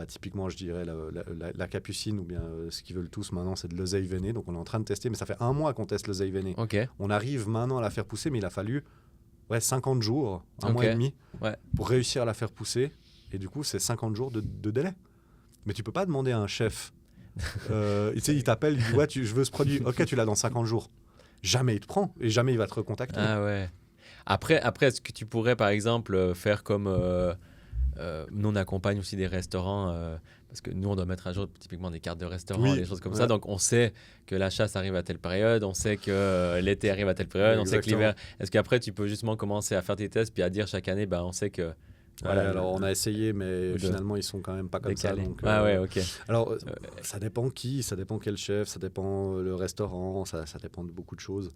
Typiquement, je dirais la capucine ou bien ce qu'ils veulent tous maintenant, c'est de l'oseille veinée. Donc, on est en train de tester, mais ça fait 1 mois qu'on teste l'oseille veinée. Okay. On arrive maintenant à la faire pousser, mais il a fallu 50 jours, 1 mois et demi pour réussir à la faire pousser. Et du coup, c'est 50 jours de délai. Mais tu peux pas demander à un chef. Il t'appelle, il dit je veux ce produit. Ok, tu l'as dans 50 jours. Jamais il te prend et jamais il va te recontacter. Ah ouais. Après, est-ce que tu pourrais, par exemple, faire comme... nous, on accompagne aussi des restaurants parce que nous, on doit mettre à jour typiquement des cartes de restaurants, des choses comme ça. Donc, on sait que la chasse arrive à telle période, on sait que l'été arrive à telle période, on sait que l'hiver... Est-ce qu'après, tu peux justement commencer à faire tes tests puis à dire chaque année, on sait que... alors, on a essayé, mais finalement, ils sont quand même pas comme décalés. Ça. Donc, ok. Alors, ça dépend ça dépend quel chef, ça dépend le restaurant, ça dépend de beaucoup de choses.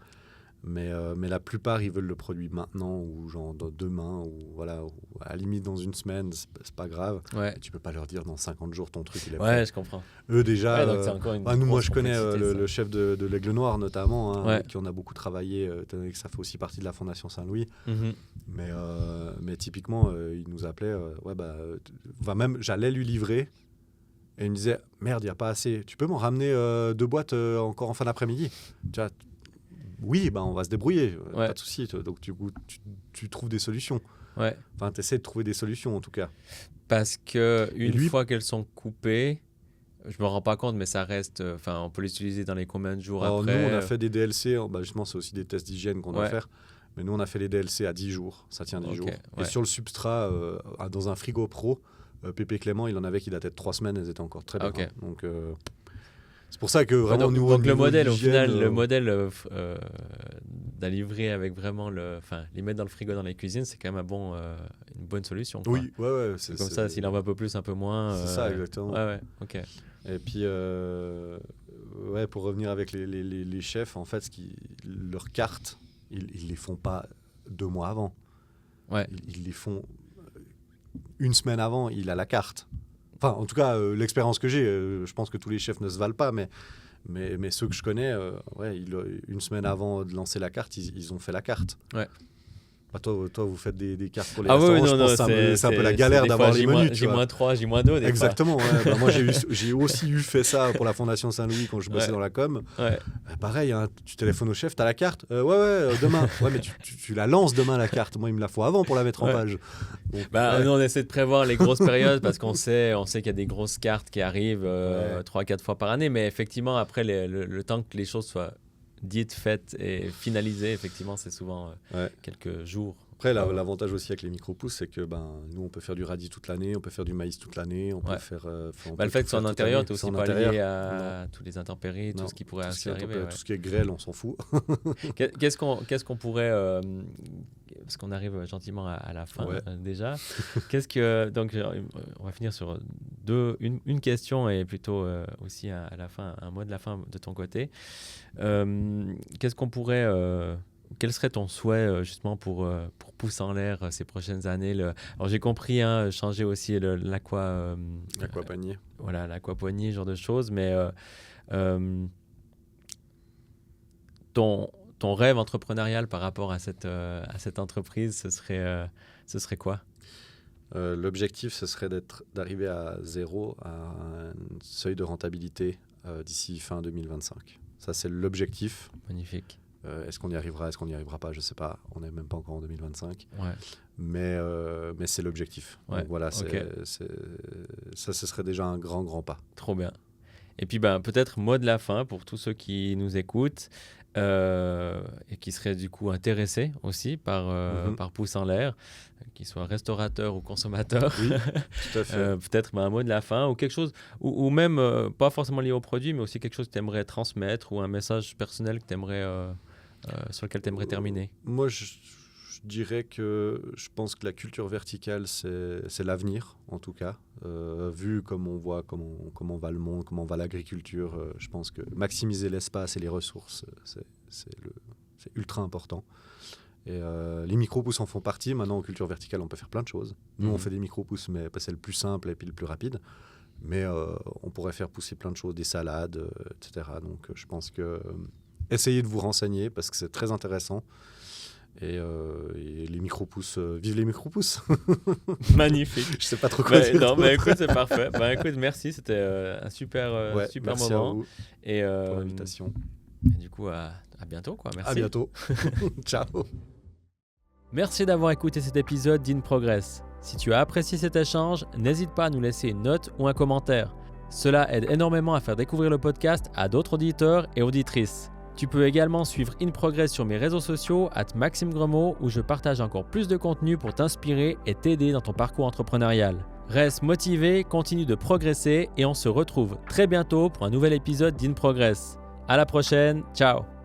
Mais la plupart, ils veulent le produit maintenant ou genre demain ou à la limite dans 1 semaine, c'est pas grave. Ouais. Tu peux pas leur dire dans 50 jours ton truc il est prêt. Ouais, je comprends. Eux déjà, donc c'est encore moi je connais le chef de l'Aigle Noir notamment, qui en a beaucoup travaillé, que ça fait aussi partie de la Fondation Saint-Louis. Mais typiquement, il nous appelait, même j'allais lui livrer. Et il me disait, merde, il n'y a pas assez. Tu peux m'en ramener 2 boîtes encore en fin d'après-midi? Tu vois, oui, on va se débrouiller, pas de souci. Donc, tu trouves des solutions. Ouais. Enfin, tu essaies de trouver des solutions, en tout cas. Parce qu'une fois qu'elles sont coupées, je me rends pas compte, mais ça reste... on peut l'utiliser dans les combien de jours après? Nous, on a fait des DLC. Justement, c'est aussi des tests d'hygiène qu'on doit faire. Mais nous, on a fait les DLC à 10 jours. Ça tient 10 jours. Ouais. Et sur le substrat, dans un frigo pro, Pépé Clément, il en avait qui dataient de 3 semaines. Elles étaient encore très bien. Okay. Donc... c'est pour ça que vraiment donc le modèle, au final, le modèle la livrer avec vraiment les mettre dans le frigo dans les cuisines, c'est quand même une bonne solution, quoi. Oui, ouais. C'est comme ça, s'il en va un peu plus, un peu moins. C'est ça, exactement. Ouais, ok. Et puis, pour revenir avec les chefs, en fait, leurs cartes, ils les font pas 2 mois avant. Ouais. Ils les font une semaine avant, il a la carte. Enfin, en tout cas, l'expérience que j'ai, je pense que tous les chefs ne se valent pas, mais ceux que je connais, une semaine avant de lancer la carte, ils ont fait la carte. Ouais. Bah, toi, vous faites des cartes pour les Ah restaurants. Oui, je pense que c'est un peu la galère d'avoir les menus. J-3, J-2. Exactement. Ouais. Moi, j'ai aussi fait ça pour la Fondation Saint-Louis quand je bossais dans la com. Ouais. Pareil, hein, tu téléphones au chef, t'as la carte. Demain. Ouais, mais tu la lances demain la carte. Moi, il me la faut avant pour la mettre en page. Donc, nous, on essaie de prévoir les grosses périodes parce qu'on sait qu'il y a des grosses cartes qui arrivent 3-4 fois par année. Mais effectivement, après, le temps que les choses soient dites, faites et finalisées, effectivement, c'est souvent quelques jours. Après, l'avantage aussi avec les micro-pousses, c'est que nous, on peut faire du radis toute l'année, on peut faire du maïs toute l'année, on peut faire... le fait que c'est en intérieur, tu n'es aussi pas lié à toutes les intempéries, tout ce qui pourrait arriver. Tout ce qui est grêle, on s'en fout. Qu'est-ce qu'on pourrait... parce qu'on arrive gentiment à la fin déjà. Donc, on va finir sur une question et plutôt aussi à la fin, un mot de la fin de ton côté. Qu'est-ce qu'on pourrait... Quel serait ton souhait justement pour Pouce en l'air ces prochaines années Alors j'ai compris, changer aussi l'aquapanier. L'aquaponie, ce genre de choses, mais ton rêve entrepreneurial par rapport à cette entreprise, ce serait quoi? L'objectif, ce serait d'arriver à 0, à un seuil de rentabilité d'ici fin 2025. Ça, c'est l'objectif. Magnifique. Est-ce qu'on y arrivera, est-ce qu'on n'y arrivera pas, je ne sais pas. On n'est même pas encore en 2025. Ouais. Mais c'est l'objectif. Ouais. Donc voilà, ça, ce serait déjà un grand, grand pas. Trop bien. Et puis, peut-être mot de la fin pour tous ceux qui nous écoutent et qui seraient du coup intéressés aussi par Pouce en l'air, qu'ils soient restaurateurs ou consommateurs. Oui, tout à fait. Peut-être un mot de la fin ou quelque chose, ou même pas forcément lié au produit, mais aussi quelque chose que tu aimerais transmettre ou un message personnel que tu aimerais... sur lequel tu aimerais terminer? Moi, je dirais que je pense que la culture verticale, c'est l'avenir, en tout cas. Vu comme on voit comment va le monde, comment va l'agriculture, je pense que maximiser l'espace et les ressources, c'est ultra important. Et les micro-pousses en font partie. Maintenant, en culture verticale, on peut faire plein de choses. Nous, on fait des micro-pousses, mais c'est le plus simple et puis le plus rapide. Mais on pourrait faire pousser plein de choses, des salades, etc. Donc, je pense que... essayez de vous renseigner parce que c'est très intéressant. Et les micro-pousses, vive les micro-pousses. Magnifique. Je sais pas trop quoi dire. Non, mais écoute, c'est parfait. Écoute, merci, c'était un super merci moment. À vous pour l'invitation. Et du coup, à bientôt, quoi. Merci. À bientôt. Ciao. Merci d'avoir écouté cet épisode d'In Progress. Si tu as apprécié cet échange, n'hésite pas à nous laisser une note ou un commentaire. Cela aide énormément à faire découvrir le podcast à d'autres auditeurs et auditrices. Tu peux également suivre In Progress sur mes réseaux sociaux @MaximeGremaud où je partage encore plus de contenu pour t'inspirer et t'aider dans ton parcours entrepreneurial. Reste motivé, continue de progresser et on se retrouve très bientôt pour un nouvel épisode d'In Progress. À la prochaine, ciao!